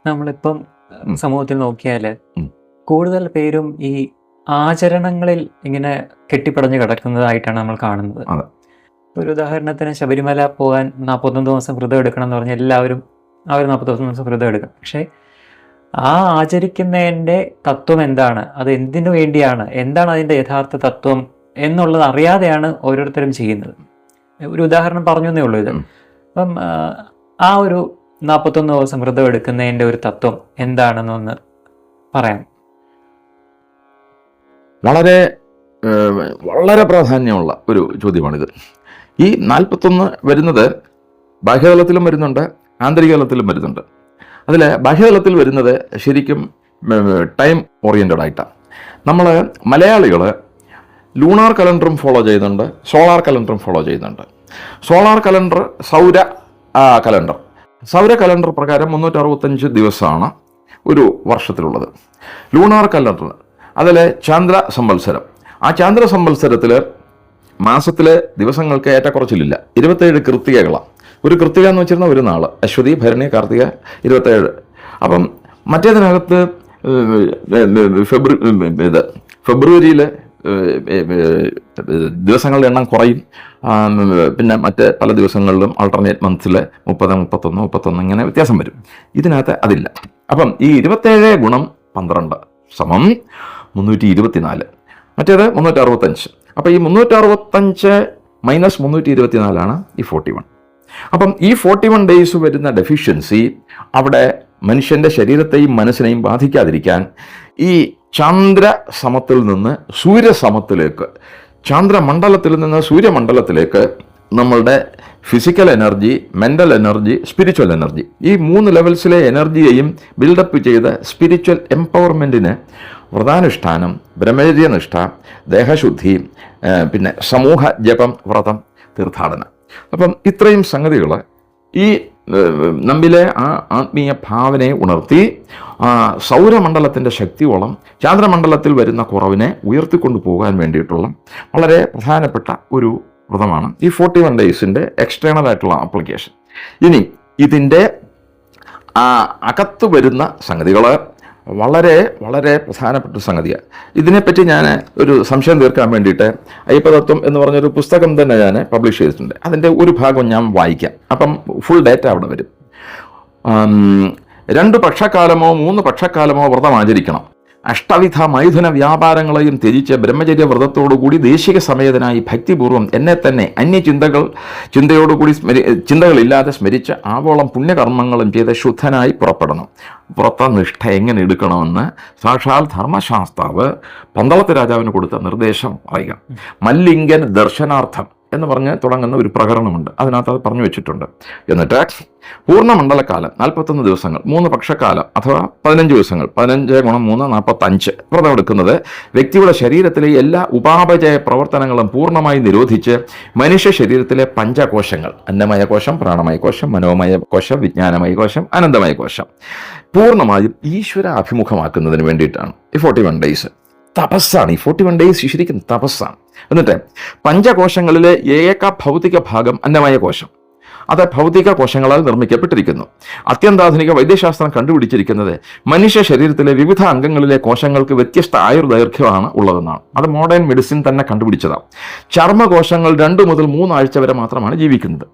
നമ്മളിപ്പം ഉം. സമൂഹത്തിൽ നോക്കിയാല് ഉം. കൂടുതൽ പേരും ഈ ആചരണങ്ങളിൽ ഇങ്ങനെ കെട്ടിപ്പടഞ്ഞ് കിടക്കുന്നതായിട്ടാണ് നമ്മൾ കാണുന്നത്. അതെ. ഒരു ഉദാഹരണത്തിന് ശബരിമല പോകാൻ 41 ദിവസം വ്രതം എടുക്കണം എന്ന് പറഞ്ഞാൽ എല്ലാവരും ആ ഒരു 41 ദിവസം വ്രതം എടുക്കും. പക്ഷേ ആ ആചരിക്കുന്നതിൻ്റെ തത്വം എന്താണ്, അത് എന്തിനു വേണ്ടിയാണ്, എന്താണ് അതിൻ്റെ യഥാർത്ഥ തത്വം എന്നുള്ളത് അറിയാതെയാണ് ഓരോരുത്തരും ചെയ്യുന്നത്. ഒരു ഉദാഹരണം പറഞ്ഞു എന്നേ ഉള്ളൂ ഇത്. ഉം. അപ്പം ആ ഒരു 41 ദിവസം വ്രതം എടുക്കുന്നതിൻ്റെ ഒരു തത്വം എന്താണെന്നൊന്ന് പറയാം. വളരെ വളരെ പ്രാധാന്യമുള്ള ഒരു ചോദ്യമാണിത്. ഈ 41 വരുന്നത് ബാഹ്യതലത്തിലും വരുന്നുണ്ട്, ആന്തരികതലത്തിലും വരുന്നുണ്ട്. അതിൽ ബാഹ്യതലത്തിൽ വരുന്നത് ശരിക്കും ടൈം ഓറിയൻറ്റഡ് ആയിട്ടാണ്. നമ്മൾ മലയാളികൾ ലൂണാർ കലണ്ടറും ഫോളോ ചെയ്യുന്നുണ്ട്, സോളാർ കലണ്ടറും ഫോളോ ചെയ്യുന്നുണ്ട്. സോളാർ കലണ്ടർ കലണ്ടർ സൗര കലണ്ടർ പ്രകാരം 365 ദിവസമാണ് ഒരു വർഷത്തിലുള്ളത്. ലൂണാർ കലണ്ടർ അതിലെ ചാന്ദ്ര സംവത്സരം, ആ ചാന്ദ്ര സംവത്സരത്തിൽ മാസത്തിലെ ദിവസങ്ങൾക്ക് ഏറ്റക്കുറച്ചിലില്ല. 27 കൃത്തികകളാണ്. ഒരു കൃത്തിക എന്ന് വെച്ചിരുന്ന ഒരു നാൾ, അശ്വതി, ഭരണി, കാർത്തിക, 27. അപ്പം മറ്റേതിനകത്ത് ഫെബ്രുവരിയിൽ ദിവസങ്ങളുടെ എണ്ണം കുറയും. പിന്നെ മറ്റ് പല ദിവസങ്ങളിലും ആൾട്ടർനേറ്റ് മന്ത്സിൽ 30, 31, 31 ഇങ്ങനെ വ്യത്യാസം വരും. ഇതിനകത്ത് അതില്ല. അപ്പം ഈ 27 ഗുണം 12 സമം 324, മറ്റേത് 365. അപ്പം ഈ 365 മൈനസ് 324 ഈ 41. അപ്പം ഈ 41 ഡേയ്സ് വരുന്ന ഡെഫിഷ്യൻസി അവിടെ മനുഷ്യൻ്റെ ശരീരത്തെയും മനസ്സിനെയും ബാധിക്കാതിരിക്കാൻ ഈ ചന്ദ്രസമത്തിൽ നിന്ന് സൂര്യസമത്തിലേക്ക്, ചന്ദ്രമണ്ഡലത്തിൽ നിന്ന് സൂര്യമണ്ഡലത്തിലേക്ക് നമ്മളുടെ physical energy, mental energy, spiritual energy, ഈ 3 ലെവൽസിലെ എനർജിയെയും ബിൽഡപ്പ് ചെയ്ത് സ്പിരിച്വൽ എംപവർമെൻറ്റിന് വ്രതാനുഷ്ഠാനം, ബ്രഹ്മചര്യനിഷ്ഠ, ദേഹശുദ്ധി, പിന്നെ സമൂഹ ജപം, വ്രതം, തീർത്ഥാടനം. അപ്പം ഇത്രയും സംഗതികൾ ഈ നമ്മിലെ ആ ആത്മീയ ഭാവനയെ ഉണർത്തി സൗരമണ്ഡലത്തിൻ്റെ ശക്തിയോളം ചാന്ദ്രമണ്ഡലത്തിൽ വരുന്ന കുറവിനെ ഉയർത്തിക്കൊണ്ടു പോകാൻ വേണ്ടിയിട്ടുള്ള വളരെ പ്രധാനപ്പെട്ട ഒരു വ്രതമാണ് ഈ 41 ഡേയ്സിൻ്റെ എക്സ്റ്റേണൽ ആയിട്ടുള്ള ആപ്ലിക്കേഷൻ. ഇനി ഇതിൻ്റെ അകത്ത് വരുന്ന സംഗതികൾ വളരെ വളരെ പ്രധാനപ്പെട്ട സംഗതിയാണ്. ഇതിനെപ്പറ്റി ഞാൻ ഒരു സംശയം തീർക്കാൻ വേണ്ടിയിട്ട് അയ്യപ്പതത്വം എന്ന് പറഞ്ഞൊരു പുസ്തകം തന്നെ ഞാൻ പബ്ലിഷ് ചെയ്തിട്ടുണ്ട്. അതിൻ്റെ ഒരു ഭാഗം ഞാൻ വായിക്കാം. അപ്പം ഫുൾ ഡേറ്റ അവിടെ വരും. 2 പക്ഷക്കാലമോ 3 പക്ഷക്കാലമോ വ്രതം ആചരിക്കണം. അഷ്ടവിധ മൈഥുന വ്യാപാരങ്ങളെയും ത്യജിച്ച് ബ്രഹ്മചര്യ വ്രതത്തോടുകൂടി ദേശിക സമേതനായി ഭക്തിപൂർവ്വം എന്നെ തന്നെ ചിന്തയോടുകൂടി ചിന്തകളില്ലാതെ സ്മരിച്ച് ആവോളം പുണ്യകർമ്മങ്ങളും ചെയ്ത് ശുദ്ധനായി പുറപ്പെടണം. വ്രതനിഷ്ഠ എങ്ങനെ എടുക്കണമെന്ന് സാക്ഷാൽ ധർമ്മശാസ്താവ് പന്തളത്ത് രാജാവിന് കൊടുത്ത നിർദ്ദേശം പറയുക. മല്ലിംഗൻ ദർശനാർത്ഥം എന്ന് പറഞ്ഞ് തുടങ്ങുന്ന ഒരു പ്രകരണമുണ്ട്. അതിനകത്ത് അത് പറഞ്ഞു വെച്ചിട്ടുണ്ട്. എന്നിട്ട് പൂർണ്ണമണ്ഡലക്കാലം 41 ദിവസങ്ങൾ, 3 പക്ഷക്കാലം അഥവാ 15 ദിവസങ്ങൾ, 15 ഗുണം 3 45 വ്രതം എടുക്കുന്നത് വ്യക്തിയുടെ ശരീരത്തിലെ എല്ലാ ഉപാപചയ പ്രവർത്തനങ്ങളും പൂർണ്ണമായി നിരോധിച്ച് മനുഷ്യ ശരീരത്തിലെ പഞ്ചകോശങ്ങൾ, അന്നമയ കോശം, പ്രാണമയ കോശം, മനോമയ കോശം, വിജ്ഞാനമയ കോശം, അനന്തമയ കോശം പൂർണ്ണമായും ഈശ്വര അഭിമുഖമാക്കുന്നതിന് വേണ്ടിയിട്ടാണ് ഈ 41 ഡേയ്സ്. തപസ്സാണ് ഈ 41 ഡേയ്സ്, ശരിക്കും തപസ്സാണ്. എന്നിട്ട് പഞ്ചകോശങ്ങളിലെ ഏക ഭൗതിക ഭാഗം അന്നമയ കോശം, അത് ഭൗതിക കോശങ്ങളാൽ നിർമ്മിക്കപ്പെട്ടിരിക്കുന്നു. അത്യന്താധുനിക വൈദ്യശാസ്ത്രം കണ്ടുപിടിച്ചിരിക്കുന്നത് മനുഷ്യ ശരീരത്തിലെ വിവിധ അംഗങ്ങളിലെ കോശങ്ങൾക്ക് വ്യത്യസ്ത ആയുർദൈർഘ്യമാണ് ഉള്ളതെന്നാണ്. അത് മോഡേൺ മെഡിസിൻ തന്നെ കണ്ടുപിടിച്ചതാണ്. ചർമ്മകോശങ്ങൾ 2 മുതൽ 3 ആഴ്ച വരെ മാത്രമാണ് ജീവിക്കുന്നത്,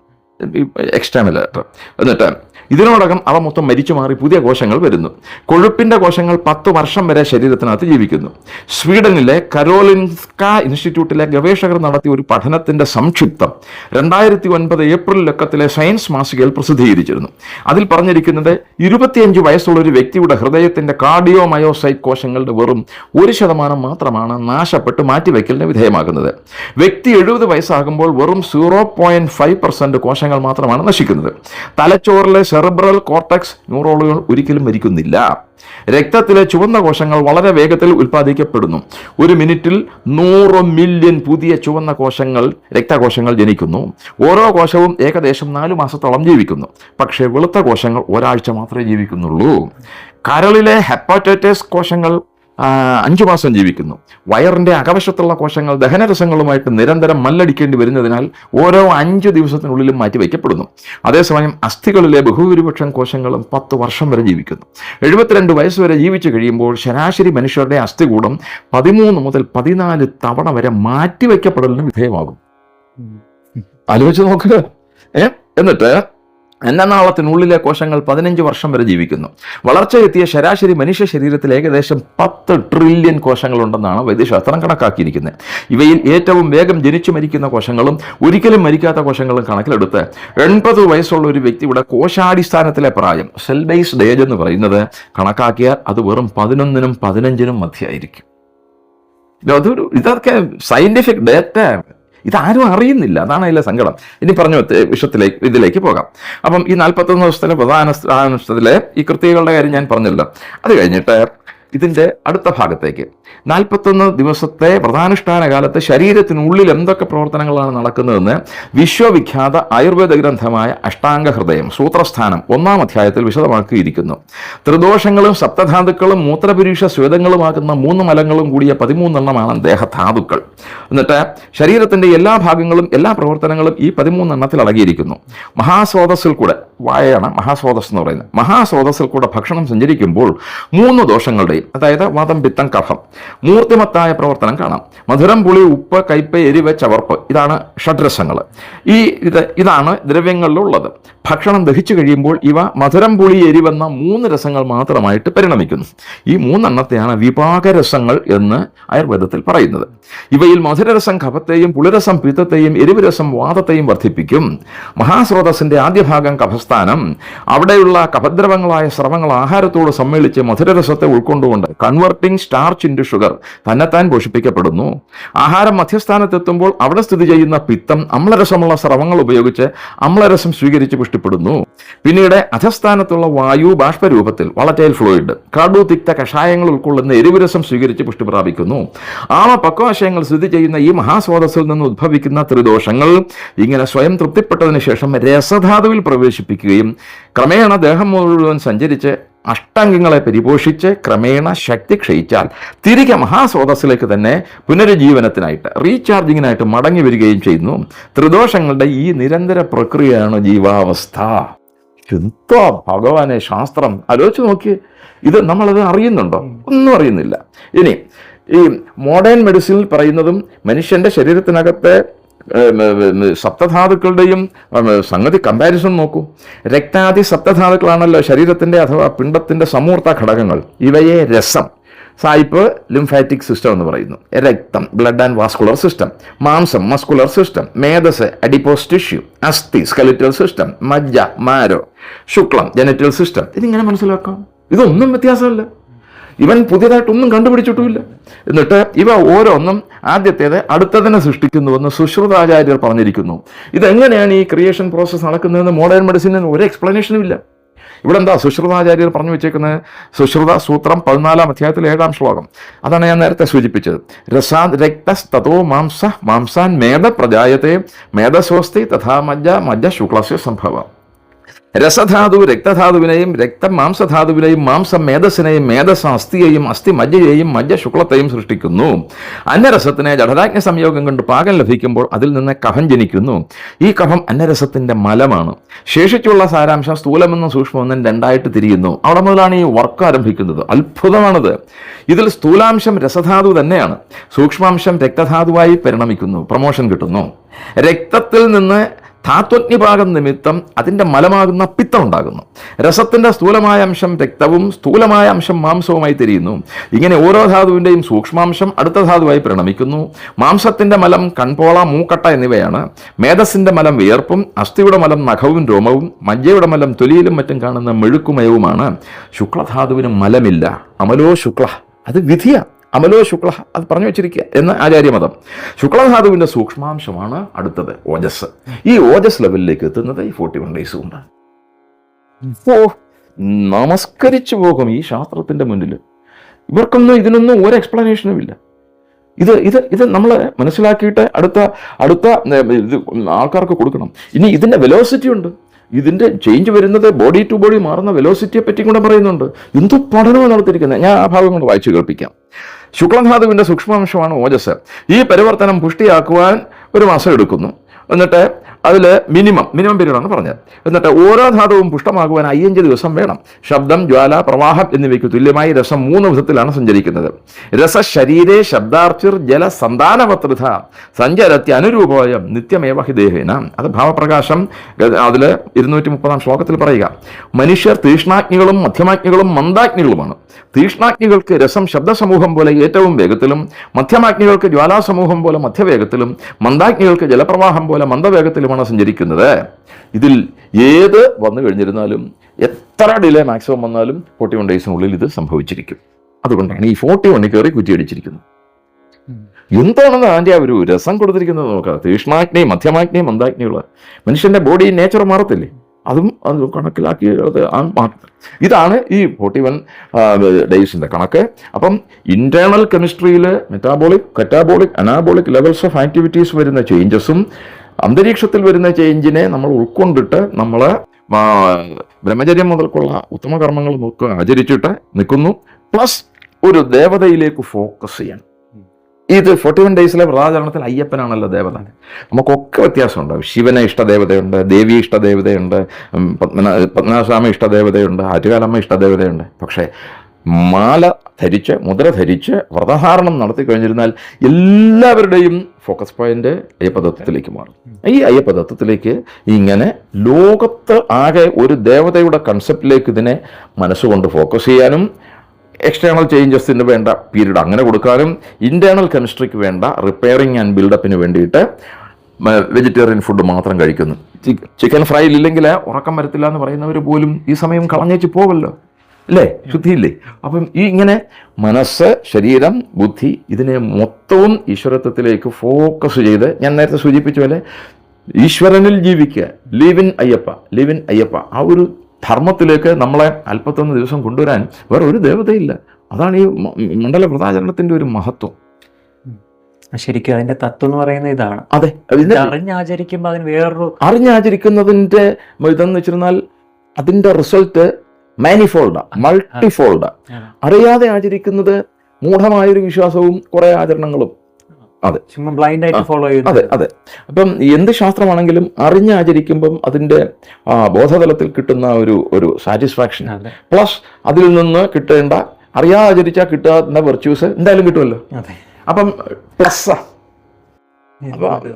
എക്സ്റ്റേണലായിട്ട്. എന്നിട്ട് ഇതിനോടകം അവ മൊത്തം മരിച്ചു മാറി പുതിയ കോശങ്ങൾ വരുന്നു. കൊഴുപ്പിൻ്റെ കോശങ്ങൾ 10 വർഷം വരെ ശരീരത്തിനകത്ത് ജീവിക്കുന്നു. സ്വീഡനിലെ കരോലിൻസ്ക ഇൻസ്റ്റിറ്റ്യൂട്ടിലെ ഗവേഷകർ നടത്തിയ ഒരു പഠനത്തിൻ്റെ സംക്ഷിപ്തം 2009 ഏപ്രിൽ ലക്കത്തിലെ സയൻസ് മാസികയിൽ പ്രസിദ്ധീകരിച്ചിരുന്നു. അതിൽ പറഞ്ഞിരിക്കുന്നത് 25 വയസ്സുള്ള ഒരു വ്യക്തിയുടെ ഹൃദയത്തിൻ്റെ കാർഡിയോമയോസൈറ്റ് കോശങ്ങളുടെ വെറും 1% മാത്രമാണ് നാശപ്പെട്ട് മാറ്റിവെക്കലിന് വിധേയമാകുന്നത്. വ്യക്തി 70 വയസ്സാകുമ്പോൾ വെറും 0.5% കോശങ്ങൾ മാത്രമാണ് നശിക്കുന്നത്. തലച്ചോറിലെ സെറിബ്രൽ കോർട്ടക്സ് ന്യൂറോണുകൾ ഒരിക്കലും മരിക്കുന്നില്ല. രക്തത്തിലെ ചുവന്ന കോശങ്ങൾ വളരെ വേഗത്തിൽ ഉൽപ്പാദിക്കപ്പെടുന്നു. 1 മിനിറ്റിൽ 100 മില്യൺ പുതിയ ചുവന്ന കോശങ്ങൾ, രക്തകോശങ്ങൾ ജനിക്കുന്നു. ഓരോ കോശവും ഏകദേശം 4 മാസത്തോളം ജീവിക്കുന്നു. പക്ഷേ വെളുത്ത കോശങ്ങൾ ഒരാഴ്ച മാത്രമേ ജീവിക്കുന്നുള്ളൂ. കരളിലെ ഹെപ്പാറ്റൈറ്റിസ് കോശങ്ങൾ 5 മാസം ജീവിക്കുന്നു. വയറിൻ്റെ അകവശത്തുള്ള കോശങ്ങൾ ദഹനരസങ്ങളുമായിട്ട് നിരന്തരം മല്ലടിക്കേണ്ടി വരുന്നതിനാൽ ഓരോ 5 ദിവസത്തിനുള്ളിലും മാറ്റിവെക്കപ്പെടുന്നു. അതേസമയം അസ്ഥികളിലെ ബഹുഭൂരിപക്ഷം കോശങ്ങളും 10 വർഷം വരെ ജീവിക്കുന്നു. 72 വയസ്സ് വരെ ജീവിച്ചു കഴിയുമ്പോൾ ശരാശരി മനുഷ്യരുടെ അസ്ഥികൂടം 13 മുതൽ 14 തവണ വരെ മാറ്റിവെക്കപ്പെടലിന് വിധേയമാകും. ആലോചിച്ച് നോക്കുക. എന്നിട്ട് അന്നനാളത്തിനുള്ളിലെ കോശങ്ങൾ 15 വർഷം വരെ ജീവിക്കുന്നു. വളർച്ചയെത്തിയ ശരാശരി മനുഷ്യ ശരീരത്തിൽ ഏകദേശം 10 ട്രില്യൺ കോശങ്ങളുണ്ടെന്നാണ് വൈദ്യശാസ്ത്രം കണക്കാക്കിയിരിക്കുന്നത്. ഇവയിൽ ഏറ്റവും വേഗം ജനിച്ചു മരിക്കുന്ന കോശങ്ങളും ഒരിക്കലും മരിക്കാത്ത കോശങ്ങളും കണക്കിലെടുത്ത് 80 വയസ്സുള്ള ഒരു വ്യക്തിയുടെ കോശാടിസ്ഥാനത്തിലെ പ്രായം, സെൽ ബേസ്ഡ് ഏജ് എന്ന് പറയുന്നത് കണക്കാക്കിയാൽ അത് വെറും 11നും 15നും മധ്യമായിരിക്കും. ഇതൊക്കെ സയന്റിഫിക് ഡേറ്റ, ഇതാരും അറിയുന്നില്ല. അതാണ് അതിലെ സങ്കടം. ഇനി പറഞ്ഞ ഇതിലേക്ക് പോകാം. അപ്പം ഈ 41 ദിവസത്തിലെ പ്രധാനത്തിലെ ഈ കൃത്യകളുടെ കാര്യം ഞാൻ പറഞ്ഞല്ലോ. അത് കഴിഞ്ഞിട്ട് ഇതിൻ്റെ അടുത്ത ഭാഗത്തേക്ക് 41 ദിവസത്തെ വ്രതാനുഷ്ഠാന കാലത്ത് ശരീരത്തിനുള്ളിൽ എന്തൊക്കെ പ്രവർത്തനങ്ങളാണ് നടക്കുന്നതെന്ന് വിശ്വവിഖ്യാത ആയുർവേദ ഗ്രന്ഥമായ അഷ്ടാംഗ ഹൃദയം സൂത്രസ്ഥാനം 1-ാം അധ്യായത്തിൽ വിശദമാക്കിയിരിക്കുന്നു. ത്രിദോഷങ്ങളും സപ്തധാതുക്കളും മൂത്രപുരുഷ സ്വേദങ്ങളുമാകുന്ന 3 മലങ്ങളും കൂടിയ 13 എണ്ണമാണ് ദേഹധാതുക്കൾ. എന്നിട്ട് ശരീരത്തിൻ്റെ എല്ലാ ഭാഗങ്ങളും എല്ലാ പ്രവർത്തനങ്ങളും ഈ 13 എണ്ണത്തിൽ അടങ്ങിയിരിക്കുന്നു. മഹാസ്രോതസ്സിൽ കൂടെ, വായയാണ് മഹാസ്രോതസ് എന്ന് പറയുന്നത്, മഹാസ്രോതസ്സിൽ കൂടെ ഭക്ഷണം സഞ്ചരിക്കുമ്പോൾ 3 ദോഷങ്ങളുടെയും, അതായത് വാതം, പിത്തം, കഫം, മൂർത്തിമത്തായ പ്രവർത്തനം കാണാം. മധുരം, പുളി, ഉപ്പ്, കയ്പ്, എരിവ്, ചവർപ്പ്, ഇതാണ് ഷഡ്രസങ്ങൾ. ഇതാണ് ദ്രവ്യങ്ങളിലുള്ളത്. ഭക്ഷണം ദഹിച്ചു കഴിയുമ്പോൾ ഇവ മധുരം, പുളി, എരിവെന്ന 3 രസങ്ങൾ മാത്രമായിട്ട് പരിണമിക്കുന്നു. ഈ 3 എണ്ണത്തെയാണ് വിപാകരസങ്ങൾ എന്ന് ആയുർവേദത്തിൽ പറയുന്നത്. ഇവയിൽ മധുരരസം കഫത്തെയും പുളിരസം പിത്തത്തെയും എരിവുരസം വാദത്തെയും വർദ്ധിപ്പിക്കും. മഹാസ്രോതസ്സിന്റെ ആദ്യ ഭാഗം കഫസ്ഥാനം. അവിടെയുള്ള കഫദ്രവങ്ങളായ സ്രവങ്ങൾ ആഹാരത്തോട് സമ്മേളിച്ച് മധുരരസത്തെ ഉൾക്കൊണ്ടുകൊണ്ട് കൺവെർട്ടിംഗ് സ്റ്റാർച്ച് ഇൻറ്റു ഷുഗർ തന്നെത്താൻ പോഷിപ്പിക്കപ്പെടുന്നു. ആഹാരം മധ്യസ്ഥാനത്തെത്തുമ്പോൾ അവിടെ സ്ഥിതി ചെയ്യുന്ന പിത്തം അമ്ലരസമുള്ള സ്രവങ്ങൾ ഉപയോഗിച്ച് അമ്ലരസം സ്വീകരിച്ച് പുഷ്ടിപ്പെടുന്നു. പിന്നീട് അധസ്ഥാനത്തുള്ള വായു ബാഷ്പരൂപത്തിൽ വളറ്റൈൽ ഫ്ലൂയിഡ് കടു തിക്ത കഷായങ്ങൾ ഉൾക്കൊള്ളുന്ന എരിവുരസം സ്വീകരിച്ച് പുഷ്ടി പ്രാപിക്കുന്നു. പക്വാശയങ്ങൾ സ്ഥിതി ചെയ്യുന്ന ഈ മഹാസ്രോതസ്സിൽ നിന്ന് ഉദ്ഭവിക്കുന്ന ത്രിദോഷങ്ങൾ ഇങ്ങനെ സ്വയം തൃപ്തിപ്പെട്ടതിന് ശേഷം രസധാതുവിൽ പ്രവേശിപ്പിക്കുകയും ക്രമേണ ദേഹം മുഴുവൻ സഞ്ചരിച്ച് അഷ്ടാംഗങ്ങളെ പരിപോഷിച്ച് ക്രമേണ ശക്തി ക്ഷയിച്ചാൽ തിരികെ മഹാസ്രോതസ്സിലേക്ക് തന്നെ പുനരുജ്ജീവനത്തിനായിട്ട് റീചാർജിങ്ങിനായിട്ട് മടങ്ങി വരികയും ചെയ്യുന്നു. ത്രിദോഷങ്ങളുടെ ഈ നിരന്തര പ്രക്രിയയാണ് ജീവാവസ്ഥ. എന്തോ ഭഗവാനെ ശാസ്ത്രം, ആലോചിച്ച് നോക്കി. ഇത് നമ്മളത് അറിയുന്നുണ്ടോ? ഒന്നും അറിയുന്നില്ല. ഇനി ഈ മോഡേൺ മെഡിസിനിൽ പറയുന്നതും മനുഷ്യന്റെ ശരീരത്തിനകത്തെ സപ്തധാതുക്കളുടെയും സംഗതി കമ്പാരിസൺ നോക്കൂ. രക്താദി സപ്തധാതുക്കളാണല്ലോ ശരീരത്തിന്റെ അഥവാ പിണ്ടത്തിന്റെ സമൂർത്ത ഘടകങ്ങൾ. ഇവയെ രസം, സായിപ്പ് ലിംഫാറ്റിക് സിസ്റ്റം എന്ന് പറയുന്നു. രക്തം, ബ്ലഡ് ആൻഡ് വാസ്കുലർ സിസ്റ്റം. മാംസം, മസ്കുലർ സിസ്റ്റം. മേധസ്, അഡിപ്പോസ് ടിഷ്യൂ. അസ്ഥി, സ്കെലിറ്റൽ സിസ്റ്റം. മജ്ജ, മാരോ. ശുക്ലം, ജെനറ്റൽ സിസ്റ്റം. ഇതിങ്ങനെ മനസ്സിലാക്കാം. ഇതൊന്നും വ്യത്യാസമല്ല. ഇവൻ പുതിയതായിട്ടൊന്നും കണ്ടുപിടിച്ചിട്ടുമില്ല. എന്നിട്ട് ഇവ ഓരോന്നും ആദ്യത്തേത് അടുത്തതിനെ സൃഷ്ടിക്കുന്നുവെന്ന് സുശ്രുതാചാര്യർ പറഞ്ഞിരിക്കുന്നു. ഇതെങ്ങനെയാണ് ഈ ക്രിയേഷൻ പ്രോസസ്സ് നടക്കുന്നതെന്ന് മോഡേൺ മെഡിസിനിന് ഒരു എക്സ്പ്ലനേഷനും ഇല്ല. ഇവിടെ എന്താ സുശ്രുതാചാര്യർ പറഞ്ഞു വെച്ചേക്കുന്നത്? സുശ്രുത സൂത്രം 14-ാം അധ്യായത്തിൽ 7-ാം ശ്ലോകം. അതാണ് ഞാൻ നേരത്തെ സൂചിപ്പിച്ചത്. രസാദ് രക്തസ്തോ മാംസ മാംസാൻ മേധ പ്രജായത്തെ മേധസോസ്തി തഥാ മജ്ജ മജ്ജ ശുക്ലസ്യ സംഭവ. രസധാതു രക്തധാതുവിനെയും രക്തം മാംസധാതുവിനെയും മാംസം മേധസ്സിനെയും മേധസ് അസ്ഥിയെയും അസ്ഥി മജ്ജയെയും മജ്ജ ശുക്ലത്തെയും സൃഷ്ടിക്കുന്നു. അന്നരസത്തിന് ജഠരാഗ്നി സംയോഗം കൊണ്ട് പാകം ലഭിക്കുമ്പോൾ അതിൽ നിന്ന് കഫം ജനിക്കുന്നു. ഈ കഫം അന്നരസത്തിന്റെ മലമാണ്. ശേഷിച്ചുള്ള സാരാംശം സ്ഥൂലമെന്നും സൂക്ഷ്മമെന്നും 2ആയിട്ട് തിരിയുന്നു. അവിടെ മുതലാണ് ഈ വർക്ക് ആരംഭിക്കുന്നത്. അത്ഭുതമാണിത്. ഇതിൽ സ്ഥൂലാംശം രസധാതു തന്നെയാണ്. സൂക്ഷ്മാംശം രക്തധാതുവായി പരിണമിക്കുന്നു. പ്രമോഷൻ കിട്ടുന്നു. രക്തത്തിൽ നിന്ന് ധാത്വഗ്നിപാകം നിമിത്തം അതിൻ്റെ മലമാകുന്ന പിത്തം ഉണ്ടാകുന്നു. രസത്തിൻ്റെ സ്ഥൂലമായ അംശം രക്തവും സ്ഥൂലമായ അംശം മാംസവുമായി തിരിയുന്നു. ഇങ്ങനെ ഓരോ ധാതുവിൻ്റെയും സൂക്ഷ്മാംശം അടുത്ത ധാതുവായി പരിണമിക്കുന്നു. മാംസത്തിൻ്റെ മലം കൺപോള, മൂക്കട്ട എന്നിവയാണ്. മേധസ്സിൻ്റെ മലം വിയർപ്പും അസ്ഥിയുടെ മലം നഖവും രോമവും മജ്ജയുടെ മലം തൊലിയിലും മറ്റും കാണുന്ന മെഴുക്കുമയവുമാണ്. ശുക്ലധാതുവിന് മലമില്ല. അമലോ ശുക്ല, അത് വിധിയ. അമലോ ശുക്ല, അത് പറഞ്ഞു വെച്ചിരിക്കുക എന്ന് ആചാര്യമതം. ശുക്ലധാതുവിൻ്റെ സൂക്ഷ്മാംശമാണ് അടുത്തത് ഓജസ്. ഈ ഓജസ് ലെവലിലേക്ക് എത്തുന്നത് ഈ 41 ഡേയ്സ് കൊണ്ടാണ്. നമസ്കരിച്ചു പോകും ഈ ശാസ്ത്രത്തിൻ്റെ മുന്നിൽ. ഇവർക്കൊന്നും ഇതിനൊന്നും ഒരു എക്സ്പ്ലനേഷനും ഇല്ല. ഇത് നമ്മൾ മനസ്സിലാക്കിയിട്ട് അടുത്ത ഇത് ആൾക്കാർക്ക് കൊടുക്കണം. ഇനി ഇതിൻ്റെ വെലോസിറ്റി ഉണ്ട്. ഇതിൻ്റെ ചേഞ്ച് വരുന്നത് ബോഡി ടു ബോഡി മാറുന്ന വെലോസിറ്റിയെ പറ്റി കൂടെ പറയുന്നുണ്ട്. എന്തോ പഠനമാണ് നടത്തിയിരിക്കുന്നത്. ഞാൻ ആ ഭാഗം കൊണ്ട് വായിച്ചു കേൾപ്പിക്കാം. ശുക്ലധാതുവിൻ്റെ സൂക്ഷ്മാംശമാണ് ഓജസ്. ഈ പരിവർത്തനം പുഷ്ടിയാക്കുവാൻ 1 മാസം എടുക്കുന്നു. എന്നിട്ട് അതിൽ മിനിമം പീരീഡാണ് പറഞ്ഞത്. എന്നിട്ട് ഓരോ ധാതുവും പുഷ്ടമാകുവാൻ 5 ദിവസം വേണം. ശബ്ദം, ജ്വാല, പ്രവാഹം എന്നിവയ്ക്ക് തുല്യമായി രസം 3 വിധത്തിലാണ് സഞ്ചരിക്കുന്നത്. രസ ശരീരേ ശബ്ദാർച്ചിർ ജല സന്താനവത്രിത സഞ്ചരത്തി അനുരൂപോയം നിത്യമേവ ഹി ദേഹേന. അത് ഭാവപ്രകാശം അതിൽ 230-ാം ശ്ലോകത്തിൽ പറയുക. മനുഷ്യർ തീഷ്ണാഗ്നികളും മധ്യമാഗ്നികളും മന്ദാഗ്നികളുമാണ്. തീഷ്ണാഗ്നികൾക്ക് രസം ശബ്ദസമൂഹം പോലെ ഏറ്റവും വേഗത്തിലും, മധ്യമാഗ്നികൾക്ക് ജ്വാലാസമൂഹം പോലെ മധ്യവേഗത്തിലും, മന്ദാഗ്നികൾക്ക് ജലപ്രവാഹം പോലെ മന്ദവേഗത്തിലുമാണ് സഞ്ചരിക്കുന്നത്. ഇതിൽ ഏത് വന്നു കഴിഞ്ഞിരുന്നാലും എത്ര ഡിലേ മാക്സിമം വന്നാലും 41 ഡേയ്സിനുള്ളിൽ ഇത് സംഭവിച്ചിരിക്കും. അതുകൊണ്ടാണ് ഈ 41 കയറി കുറ്റിയടിച്ചിരിക്കുന്നത്. എന്താണെന്ന് അതിൻ്റെ ഒരു രസം കൊടുത്തിരിക്കുന്നത് നോക്കുക. തീഷ്ണാഗ്നി, മധ്യമാഗ്നി, മന്ദാഗ്നികൾ. മനുഷ്യന്റെ ബോഡി നേച്ചർ മാറത്തില്ലേ, അതും അത് കണക്കിലാക്കി ഇതാണ് ഈ 41 ഡേയ്സിൻ്റെ കണക്ക്. അപ്പം ഇന്റേണൽ കെമിസ്ട്രിയിൽ metabolic, catabolic, anabolic levels of activities വരുന്ന ചേഞ്ചസും അന്തരീക്ഷത്തിൽ വരുന്ന ചേഞ്ചിനെ നമ്മൾ ഉൾക്കൊണ്ടിട്ട് നമ്മൾ ബ്രഹ്മചര്യം മുതൽക്കുള്ള ഉത്തമ കർമ്മങ്ങൾ ആചരിച്ചിട്ട് നിൽക്കുന്നു. പ്ലസ് ഒരു ദേവതയിലേക്ക് ഫോക്കസ് ചെയ്യാൻ. ഇത് 41 ഡേയ്സിലെ വ്രതാചരണത്തിൽ അയ്യപ്പനാണല്ലോ ദേവത. നമുക്കൊക്കെ വ്യത്യാസമുണ്ടാവും. ശിവനെ ഇഷ്ടദേവതയുണ്ട്, ദേവി ഇഷ്ടദേവതയുണ്ട്, പത്മനാഭസ്വാമി ഇഷ്ടദേവതയുണ്ട്, ആറ്റുകാലമ്മ ഇഷ്ടദേവതയുണ്ട്. പക്ഷേ മാല ധരിച്ച്, മുദ്ര ധരിച്ച് വ്രതധാരണം നടത്തി കഴിഞ്ഞിരുന്നാൽ എല്ലാവരുടെയും ഫോക്കസ് പോയിന്റ് അയ്യപ്പദത്തത്തിലേക്ക് മാറും. ഈ അയ്യപ്പദത്തത്തിലേക്ക് ഇങ്ങനെ ലോകത്ത് ആകെ ഒരു ദേവതയുടെ കൺസെപ്റ്റിലേക്ക് ഇതിനെ മനസ്സുകൊണ്ട് ഫോക്കസ് ചെയ്യാനും, എക്സ്റ്റേണൽ ചേഞ്ചസിന് വേണ്ട പീരീഡ് അങ്ങനെ കൊടുക്കാനും, ഇന്റേണൽ കെമിസ്ട്രിക്ക് വേണ്ട റിപ്പയറിങ് ആൻഡ് ബിൽഡപ്പിന് വേണ്ടിയിട്ട് വെജിറ്റേറിയൻ ഫുഡ് മാത്രം കഴിക്കുന്നു. ചിക്കൻ ഫ്രൈ ഇല്ലെങ്കിൽ ഉറക്കം വരത്തില്ല എന്ന് പറയുന്നവർ പോലും ഈ സമയം കളഞ്ഞേച്ച് പോവല്ലോ, അല്ലേ? ശുദ്ധിയില്ലേ? അപ്പം ഈ ഇങ്ങനെ മനസ്സ്, ശരീരം, ബുദ്ധി ഇതിനെ മൊത്തവും ഈശ്വരത്വത്തിലേക്ക് ഫോക്കസ് ചെയ്ത്, ഞാൻ നേരത്തെ സൂചിപ്പിച്ച പോലെ ഈശ്വരനിൽ ജീവിക്കുക, ലിവ് ഇൻ അയ്യപ്പ, ആ ഒരു ധർമ്മത്തിലേക്ക് നമ്മളെ 41 ദിവസം കൊണ്ടുവരാൻ വേറെ ഒരു ദേവതയില്ല. അതാണ് ഈ മണ്ഡല വ്രതാചരണത്തിന്റെ ഒരു മഹത്വം. ശരിക്കും അതിന്റെ തത്വം എന്ന് പറയുന്നത് ഇതാണ്. അതെ, അറിഞ്ഞാചരിക്കുമ്പോൾ അതിന് വേറൊരു അറിഞ്ഞാചരിക്കുന്നതിന്റെ ഇതെന്ന് വെച്ചിരുന്നാൽ അതിന്റെ റിസൾട്ട് മാനിഫോൾഡാ, മൾട്ടിഫോൾഡാ. അറിയാതെ ആചരിക്കുന്നത് മൂഢമായൊരു വിശ്വാസവും കുറെ ആചരണങ്ങളും. അതെ, ബ്ലൈൻഡ് ആയിട്ട് ഫോളോ ചെയ്യുന്നു. അതെ അതെ. അപ്പം എന്ത് ശാസ്ത്രമാണെങ്കിലും അറിഞ്ഞാചരിക്കുമ്പം അതിന്റെ ബോധതലത്തിൽ കിട്ടുന്ന ഒരു സാറ്റിസ്ഫാക്ഷൻ, പ്ലസ് അതിൽ നിന്ന് കിട്ടേണ്ട, അറിയാചരിച്ചാൽ കിട്ടാത്ത വെർച്യൂസ് എന്തായാലും കിട്ടുമല്ലോ. അപ്പം പ്ലസ്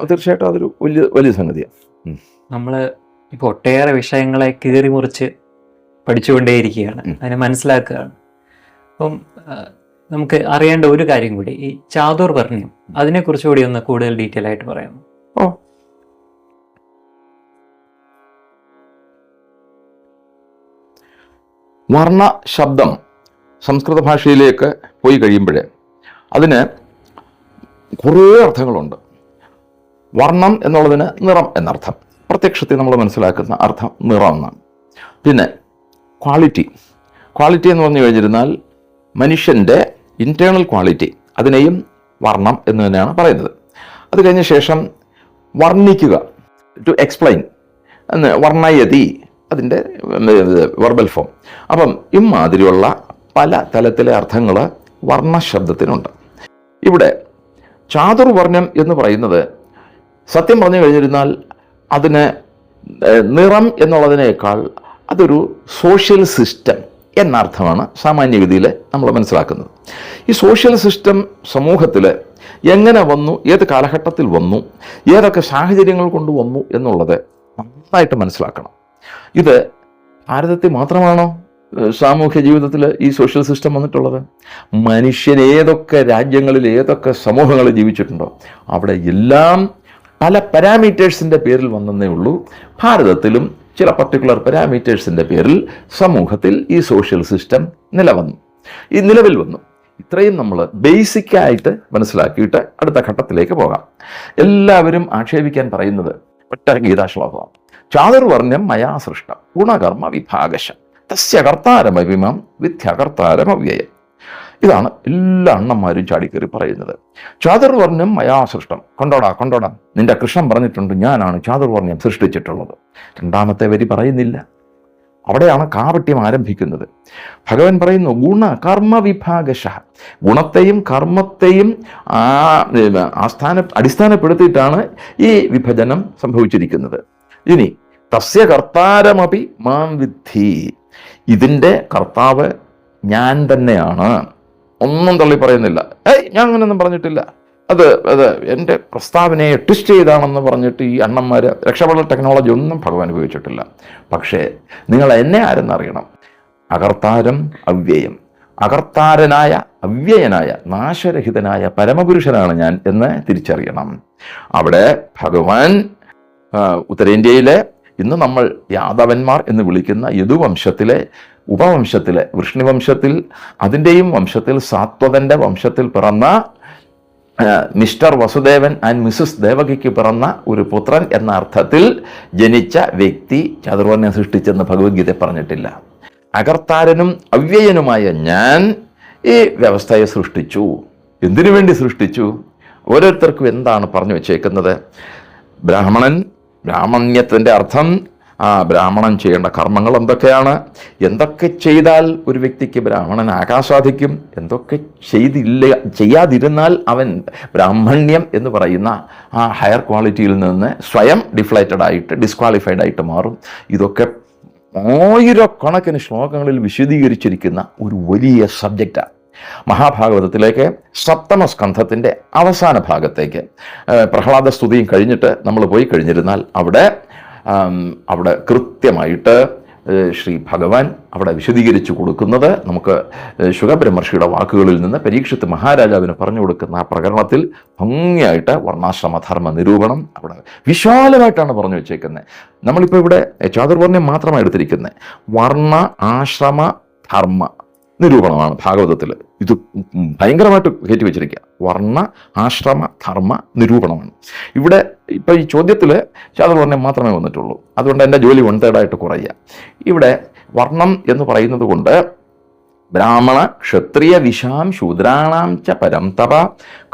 തീർച്ചയായിട്ടും അതൊരു വലിയ സംഗതിയാണ്. നമ്മള് ഇപ്പൊ ഒട്ടേറെ വിഷയങ്ങളെ കീറി മുറിച്ച് പഠിച്ചുകൊണ്ടേയിരിക്കുകയാണ്, അതിനെ മനസ്സിലാക്കുകയാണ്. അപ്പം നമുക്ക് അറിയേണ്ട ഒരു കാര്യം കൂടി, ഈ ചാതുർവർണ്ണ്യം, അതിനെക്കുറിച്ച് കൂടി ഒന്ന് കൂടുതൽ ഡീറ്റെയിൽ ആയിട്ട് പറയാമോ? വർണ്ണ ശബ്ദം സംസ്കൃത ഭാഷയിലേക്ക് പോയി കഴിയുമ്പോൾ അതിന് കുറേ അർത്ഥങ്ങളുണ്ട്. വർണ്ണം എന്നുള്ളതിന് നിറം എന്നർത്ഥം. പ്രത്യക്ഷത്തിൽ നമ്മൾ മനസ്സിലാക്കുന്ന അർത്ഥം നിറം എന്നാണ്. പിന്നെ ക്വാളിറ്റി എന്ന് പറഞ്ഞു കഴിഞ്ഞിരുന്നാൽ മനുഷ്യൻ്റെ ഇൻറ്റേർണൽ ക്വാളിറ്റി, അതിനെയും വർണ്ണം എന്ന് തന്നെയാണ് പറയുന്നത്. അത് കഴിഞ്ഞ ശേഷം വർണ്ണിക്കുക, ടു എക്സ്പ്ലെയിൻ, വർണ്ണയതി, അതിൻ്റെ വെർബൽ ഫോം. അപ്പം ഇമാതിരിയുള്ള പല തലത്തിലെ അർത്ഥങ്ങൾ വർണ്ണശബ്ദത്തിനുണ്ട്. ഇവിടെ ചാതുർവർണ്ണ്യം എന്ന് പറയുന്നത് സത്യം പറഞ്ഞു കഴിഞ്ഞിരുന്നാൽ അതിന് നിറം എന്നുള്ളതിനേക്കാൾ അതൊരു സോഷ്യൽ സിസ്റ്റം എന്നർത്ഥമാണ് സാമാന്യഗതിയിൽ നമ്മൾ മനസ്സിലാക്കുന്നത്. ഈ സോഷ്യൽ സിസ്റ്റം സമൂഹത്തിൽ എങ്ങനെ വന്നു, ഏത് കാലഘട്ടത്തിൽ വന്നു, ഏതൊക്കെ സാഹചര്യങ്ങൾ കൊണ്ട് വന്നു എന്നുള്ളത് നന്നായിട്ട് മനസ്സിലാക്കണം. ഇത് ഭാരതത്തിൽ മാത്രമാണോ സാമൂഹ്യ ജീവിതത്തിൽ ഈ സോഷ്യൽ സിസ്റ്റം വന്നിട്ടുള്ളത്? മനുഷ്യൻ ഏതൊക്കെ രാജ്യങ്ങളിൽ, ഏതൊക്കെ സമൂഹങ്ങളിൽ ജീവിച്ചിട്ടുണ്ടോ അവിടെ എല്ലാം പല പാരാമീറ്റേഴ്സിൻ്റെ പേരിൽ വന്നതേ ഉള്ളൂ. ഭാരതത്തിലും ചില പർട്ടിക്കുലർ പാരാമീറ്റേഴ്സിൻ്റെ പേരിൽ സമൂഹത്തിൽ ഈ സോഷ്യൽ സിസ്റ്റം നിലവിൽ വന്നു. ഇത്രയും നമ്മൾ ബേസിക്കായിട്ട് മനസ്സിലാക്കിയിട്ട് അടുത്ത ഘട്ടത്തിലേക്ക് പോകാം. എല്ലാവരും ആക്ഷേപിക്കാൻ പറയുന്നത് ഒറ്റ ഗീതാശ്ലോകമാണ്. ചാതുർവർണ്ണ്യം മയാ സൃഷ്ടം ഗുണകർമ്മ വിഭാഗശ തസ്യ കർത്താരമവിമം വിദ്യകർത്താരമവ്യയം. ഇതാണ് എല്ലാ അണ്ണന്മാരും ചാടിക്കയറി പറയുന്നത്. ചാതുർവർണ്ണ്യം മയാ സൃഷ്ടം. കൊണ്ടോടാ, നിന്റെ കൃഷ്ണൻ പറഞ്ഞിട്ടുണ്ട് ഞാനാണ് ചാതുർവർണ്ണ്യം സൃഷ്ടിച്ചിട്ടുള്ളത്. രണ്ടാമത്തെ വരി പറയുന്നില്ല. അവിടെയാണ് കാപട്യം ആരംഭിക്കുന്നത്. ഭഗവാൻ പറയുന്നു ഗുണകർമ്മ വിഭാഗശ. ഗുണത്തെയും കർമ്മത്തെയും അടിസ്ഥാനപ്പെടുത്തിയിട്ടാണ് ഈ വിഭജനം സംഭവിച്ചിരിക്കുന്നത്. ഇനി തസ്യ കർത്താരമപി മാം വിദ്ധി. ഇതിൻ്റെ കർത്താവ് ഞാൻ തന്നെയാണ്. ഒന്നും തള്ളി പറയുന്നില്ല. ഞാൻ അങ്ങനെയൊന്നും പറഞ്ഞിട്ടില്ല, അത് എൻ്റെ പ്രസ്താവനയെ ട്വിസ്റ്റ് ചെയ്താണെന്ന് പറഞ്ഞിട്ട് ഈ അണ്ണന്മാർ രക്ഷപ്പെടൽ ടെക്നോളജി ഒന്നും ഭഗവാൻ ഉപയോഗിച്ചിട്ടില്ല. പക്ഷേ നിങ്ങൾ എന്നെ ആരെന്നറിയണം. അകർത്താരം അവ്യയം. അകർത്താരനായ അവ്യയനായ നാശരഹിതനായ പരമപുരുഷനാണ് ഞാൻ എന്ന് തിരിച്ചറിയണം. അവിടെ ഭഗവാൻ ഉത്തരേന്ത്യയിലെ ഇന്ന് നമ്മൾ യാദവന്മാർ എന്ന് വിളിക്കുന്ന യദുവംശത്തിലെ ഉപവംശത്തിലെ വൃഷ്ണിവംശത്തിൽ, അതിൻ്റെയും വംശത്തിൽ സാത്വതൻ്റെ വംശത്തിൽ പിറന്ന മിസ്റ്റർ വസുദേവൻ ആൻഡ് മിസ്സസ് ദേവകിക്ക് പിറന്ന ഒരു പുത്രൻ എന്ന അർത്ഥത്തിൽ ജനിച്ച വ്യക്തി ചാതുർവർണ്ണ്യം സൃഷ്ടിച്ചെന്ന് ഭഗവത്ഗീത പറഞ്ഞിട്ടില്ല. അകർത്താരനും അവ്യയനുമായ ഞാൻ ഈ വ്യവസ്ഥയെ സൃഷ്ടിച്ചു. എന്തിനു വേണ്ടി സൃഷ്ടിച്ചു? ഓരോരുത്തർക്കും എന്താണ് പറഞ്ഞു വച്ചേക്കുന്നത്? ബ്രാഹ്മണ്യത്തിൻ്റെ അർത്ഥം ബ്രാഹ്മണൻ ചെയ്യേണ്ട കർമ്മങ്ങൾ എന്തൊക്കെയാണ്, എന്തൊക്കെ ചെയ്താൽ ഒരു വ്യക്തിക്ക് ബ്രാഹ്മണനാകാൻ സാധിക്കും, എന്തൊക്കെ ചെയ്യാതിരുന്നാൽ അവൻ ബ്രാഹ്മണ്യം എന്ന് പറയുന്ന ആ ഹയർ ക്വാളിറ്റിയിൽ നിന്ന് സ്വയം ഡിസ്ക്വാളിഫൈഡ് ആയിട്ട് മാറും. ഇതൊക്കെ ആയിരക്കണക്കിന് ശ്ലോകങ്ങളിൽ വിശദീകരിച്ചിരിക്കുന്ന ഒരു വലിയ സബ്ജക്റ്റാണ്. മഹാഭാഗവതത്തിലേക്ക് സപ്തമ സ്കന്ധത്തിൻ്റെ അവസാന ഭാഗത്തേക്ക് പ്രഹ്ലാദ സ്തുതിയും കഴിഞ്ഞിട്ട് നമ്മൾ പോയി കഴിഞ്ഞിരുന്നാൽ അവിടെ കൃത്യമായിട്ട് ശ്രീ ഭഗവാൻ അവിടെ വിശദീകരിച്ചു കൊടുക്കുന്നത് നമുക്ക് ശുകബ്രഹ്മർഷിയുടെ വാക്കുകളിൽ നിന്ന് പരീക്ഷിത്ത് മഹാരാജാവിന് പറഞ്ഞു കൊടുക്കുന്ന ആ പ്രകരണത്തിൽ ഭംഗിയായിട്ട് വർണ്ണാശ്രമധർമ്മ നിരൂപണം അവിടെ വിശാലമായിട്ടാണ് പറഞ്ഞു വെച്ചേക്കുന്നത്. നമ്മളിപ്പോൾ ഇവിടെ ചാതുർവർണ്ണ്യം മാത്രമാണ് എടുത്തിരിക്കുന്നത്. വർണ്ണ ആശ്രമ ധർമ്മ നിരൂപണമാണ് ഭാഗവതത്തിൽ. ഇത് ഭയങ്കരമായിട്ട് കയറ്റി വെച്ചിരിക്കുക. വർണ്ണ ആശ്രമ ധർമ്മ നിരൂപണമാണ്. ഇവിടെ ഇപ്പം ഈ ചോദ്യത്തിൽ ചാതുർവർണ്ണ്യം മാത്രമേ വന്നിട്ടുള്ളൂ. അതുകൊണ്ട് എൻ്റെ ജോലി 1/3 കുറയുക. ഇവിടെ വർണ്ണം എന്ന് പറയുന്നത് കൊണ്ട് ബ്രാഹ്മണ ക്ഷത്രിയ വിശാം ശൂദ്രാണാം ച പരം തപ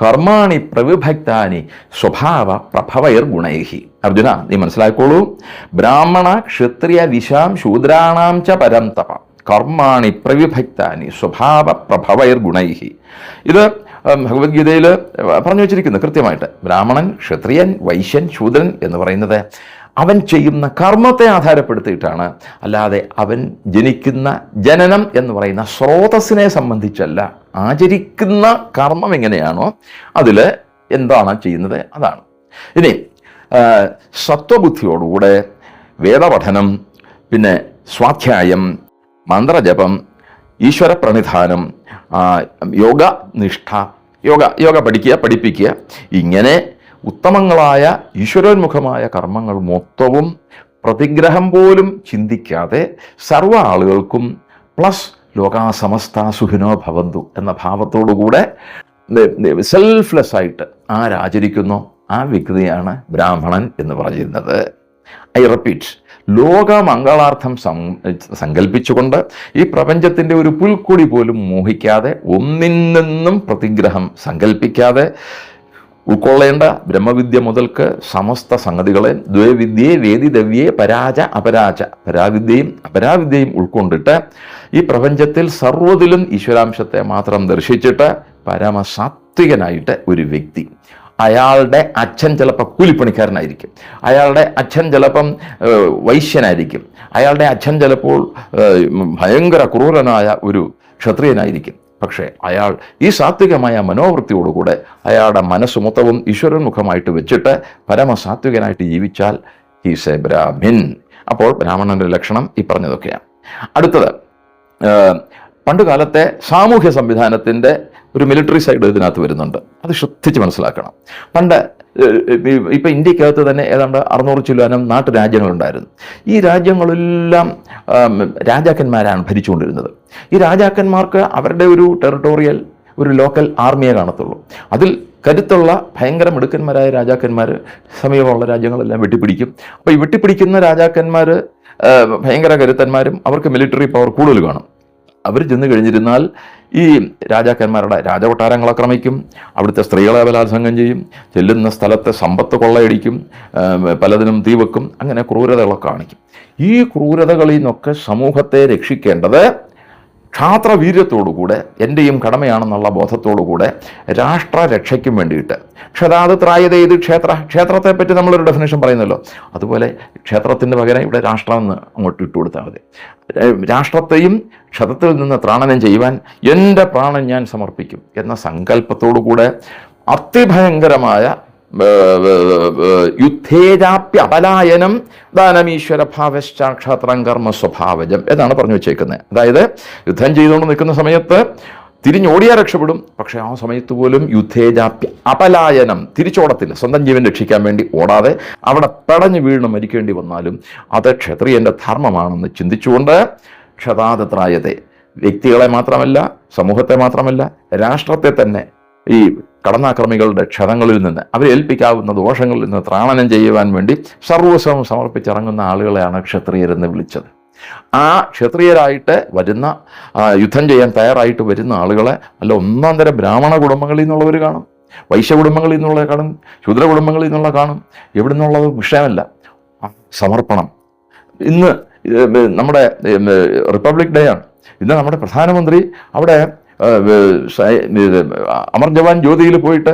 കർമാണി പ്രവിഭക്താനി സ്വഭാവ പ്രഭവൈർ ഗുണൈഹി. അർജുന, നീ മനസ്സിലാക്കോളൂ. ബ്രാഹ്മണ ക്ഷത്രിയ വിശാം ശൂദ്രാണാം ച പരം തപ കർമാണി പ്രവിഭക്താനി സ്വഭാവ പ്രഭവൈർ ഗുണൈഹി. ഇത് ഭഗവത്ഗീതയിൽ പറഞ്ഞു വെച്ചിരിക്കുന്നു കൃത്യമായിട്ട്. ബ്രാഹ്മണൻ, ക്ഷത്രിയൻ, വൈശ്യൻ, ശൂദ്രൻ എന്ന് പറയുന്നത് അവൻ ചെയ്യുന്ന കർമ്മത്തെ ആധാരപ്പെടുത്തിയിട്ടാണ്, അല്ലാതെ അവൻ ജനിക്കുന്ന ജനനം എന്ന് പറയുന്ന സ്രോതസ്സിനെ സംബന്ധിച്ചല്ല. ആചരിക്കുന്ന കർമ്മം എങ്ങനെയാണോ അതിൽ എന്താണ് ചെയ്യുന്നത് അതാണ്. ഇനി സത്വബുദ്ധിയോടുകൂടെ വേദപഠനം, പിന്നെ സ്വാധ്യായം, മന്ത്രജപം, ഈശ്വര പ്രണിധാനം, യോഗനിഷ്ഠ, യോഗ പഠിപ്പിക്കുക, ഇങ്ങനെ ഉത്തമങ്ങളായ ഈശ്വരോന്മുഖമായ കർമ്മങ്ങൾ മൊത്തവും പ്രതിഗ്രഹം പോലും ചിന്തിക്കാതെ സർവ്വ ആളുകൾക്കും പ്ലസ് ലോകാസമസ്ത സുഖിനോ ഭവന്തു എന്ന ഭാവത്തോടുകൂടെ സെൽഫ്ലെസ് ആയിട്ട് ആരാചരിക്കുന്നു ആ വ്യക്തിയാണ് ബ്രാഹ്മണൻ എന്ന് പറയുന്നത്. ഐ റിപ്പീറ്റ്, ലോകമംഗളാർത്ഥം സങ്കല്പിച്ചുകൊണ്ട് ഈ പ്രപഞ്ചത്തിൻ്റെ ഒരു പുൽക്കൊടി പോലും മോഹിക്കാതെ, ഒന്നിൽ നിന്നും പ്രതിഗ്രഹം സങ്കല്പിക്കാതെ ഉൾക്കൊള്ളേണ്ട ബ്രഹ്മവിദ്യ മുതൽക്ക് സമസ്ത സംഗതികളെ ദ്വൈവിദ്യയെ വേദിതവ്യേ പരാജ അപരാജ, പരാവിദ്യയും അപരാവിദ്യയും ഉൾക്കൊണ്ടിട്ട് ഈ പ്രപഞ്ചത്തിൽ സർവ്വതിലും ഈശ്വരാംശത്തെ മാത്രം ദർശിച്ചിട്ട് പരമസാത്വികനായിട്ട് ഒരു വ്യക്തി, അയാളുടെ അച്ഛൻ ചിലപ്പോൾ കൂലിപ്പണിക്കാരനായിരിക്കും, അയാളുടെ അച്ഛൻ ചിലപ്പം വൈശ്യനായിരിക്കും, അയാളുടെ അച്ഛൻ ചിലപ്പോൾ ഭയങ്കര ക്രൂരനായ ഒരു ക്ഷത്രിയനായിരിക്കും. പക്ഷേ അയാൾ ഈ സാത്വികമായ മനോവൃത്തിയോടുകൂടെ അയാളുടെ മനസ്സ് മൊത്തവും ഈശ്വരന്മുഖമായിട്ട് വെച്ചിട്ട് പരമസാത്വികനായിട്ട് ജീവിച്ചാൽ ഹീസ് എ ബ്രാഹ്മിൻ. അപ്പോൾ ബ്രാഹ്മണന്റെ ലക്ഷണം ഈ പറഞ്ഞതൊക്കെയാണ്. അടുത്തത്, പണ്ടുകാലത്തെ സാമൂഹ്യ സംവിധാനത്തിൻ്റെ ഒരു മിലിറ്ററി സൈഡ് ഇതിനകത്ത് വരുന്നുണ്ട്. അത് ശ്രദ്ധിച്ച് മനസ്സിലാക്കണം. പണ്ട് ഇപ്പം ഇന്ത്യക്കകത്ത് തന്നെ ഏതാണ്ട് 600 ചില്ലാനം നാട്ടുരാജ്യങ്ങളുണ്ടായിരുന്നു. ഈ രാജ്യങ്ങളെല്ലാം രാജാക്കന്മാരാണ് ഭരിച്ചുകൊണ്ടിരുന്നത്. ഈ രാജാക്കന്മാർക്ക് അവരുടെ ഒരു ടെറിട്ടോറിയൽ, ഒരു ലോക്കൽ ആർമിയെ കാണത്തുള്ളൂ. അതിൽ കരുത്തുള്ള ഭയങ്കര മിടുക്കന്മാരായ രാജാക്കന്മാർ സമീപമുള്ള രാജ്യങ്ങളെല്ലാം വെട്ടിപ്പിടിക്കും. അപ്പോൾ ഈ വെട്ടിപ്പിടിക്കുന്ന രാജാക്കന്മാർ ഭയങ്കര കരുത്തന്മാരും അവർക്ക് മിലിറ്ററി പവർ കൂടുതൽ കാണും. അവർ ചെന്ന് കഴിഞ്ഞിരുന്നാൽ ഈ രാജാക്കന്മാരുടെ രാജകൊട്ടാരങ്ങൾ ആക്രമിക്കും, അവിടുത്തെ സ്ത്രീകളെ ബലാത്സംഗം ചെയ്യും, ചെല്ലുന്ന സ്ഥലത്തെ സമ്പത്ത് കൊള്ളയടിക്കും, പലതിനും തീവെക്കും, അങ്ങനെ ക്രൂരതകളൊക്കെ കാണിക്കും. ഈ ക്രൂരതകളിൽ നിന്നൊക്കെ സമൂഹത്തെ രക്ഷിക്കേണ്ടത് ക്ഷാത്രവീര്യത്തോടുകൂടെ, എൻ്റെയും കടമയാണെന്നുള്ള ബോധത്തോടുകൂടെ രാഷ്ട്രരക്ഷയ്ക്കും വേണ്ടിയിട്ട്. ക്ഷതാത് ത്രായത ഇത് ക്ഷേത്രത്തെ പറ്റി നമ്മളൊരു ഡെഫിനേഷൻ പറയുന്നല്ലോ, അതുപോലെ ക്ഷേത്രത്തിൻ്റെ പകരം ഇവിടെ രാഷ്ട്രം എന്ന് അങ്ങോട്ട് ഇട്ട് കൊടുത്താൽ മതി. രാഷ്ട്രത്തെയും ക്ഷതത്തിൽ നിന്ന് ത്രാണനം ചെയ്യുവാൻ എൻ്റെ പ്രാണൻ ഞാൻ സമർപ്പിക്കും എന്ന സങ്കല്പത്തോടുകൂടെ അതിഭയങ്കരമായ യുദ്ധേജാപ്യ അപലായനം ദാനമീശ്വര ഭാവശ്ചാക്ഷാത്രം കർമ്മ സ്വഭാവജം എന്നാണ് പറഞ്ഞു വെച്ചേക്കുന്നത്. അതായത് യുദ്ധം ചെയ്തുകൊണ്ട് നിൽക്കുന്ന സമയത്ത് തിരിഞ്ഞോടിയാൽ രക്ഷപ്പെടും, പക്ഷെ ആ സമയത്ത് പോലും യുദ്ധേജാപ്യ അപലായനം, തിരിച്ചോടത്തില്ല. സ്വന്തം ജീവൻ രക്ഷിക്കാൻ വേണ്ടി ഓടാതെ അവിടെ പടഞ്ഞു വീണ് മരിക്കേണ്ടി വന്നാലും അത് ക്ഷത്രിയൻ്റെ ധർമ്മമാണെന്ന് ചിന്തിച്ചുകൊണ്ട് ക്ഷതാതത്രായതെ, വ്യക്തികളെ മാത്രമല്ല, സമൂഹത്തെ മാത്രമല്ല, രാഷ്ട്രത്തെ തന്നെ ഈ കടന്നാക്രമികളുടെ ക്ഷതങ്ങളിൽ നിന്ന്, അവരേൽപ്പിക്കാവുന്ന ദോഷങ്ങളിൽ നിന്ന് ത്രാണനം ചെയ്യുവാൻ വേണ്ടി സർവസ്വം സമർപ്പിച്ചിറങ്ങുന്ന ആളുകളെയാണ് ക്ഷത്രിയരെന്ന് വിളിച്ചത്. ആ ക്ഷത്രിയരായിട്ട് വരുന്ന, യുദ്ധം ചെയ്യാൻ തയ്യാറായിട്ട് വരുന്ന ആളുകളെ അല്ല ഒന്നാം തരം ബ്രാഹ്മണ കുടുംബങ്ങളിൽ നിന്നുള്ളവർ കാണും, വൈശ്യ കുടുംബങ്ങളിൽ നിന്നുള്ള കാണും, ശൂദ്ര കുടുംബങ്ങളിൽ നിന്നുള്ള കാണും, എവിടെ നിന്നുള്ളത് വിഷയമല്ല. സമർപ്പണം. ഇന്ന് നമ്മുടെ റിപ്പബ്ലിക് ഡേ ആണ്. ഇന്ന് നമ്മുടെ പ്രധാനമന്ത്രി അവിടെ അമർ ജവാൻ ജ്യോതിയിൽ പോയിട്ട്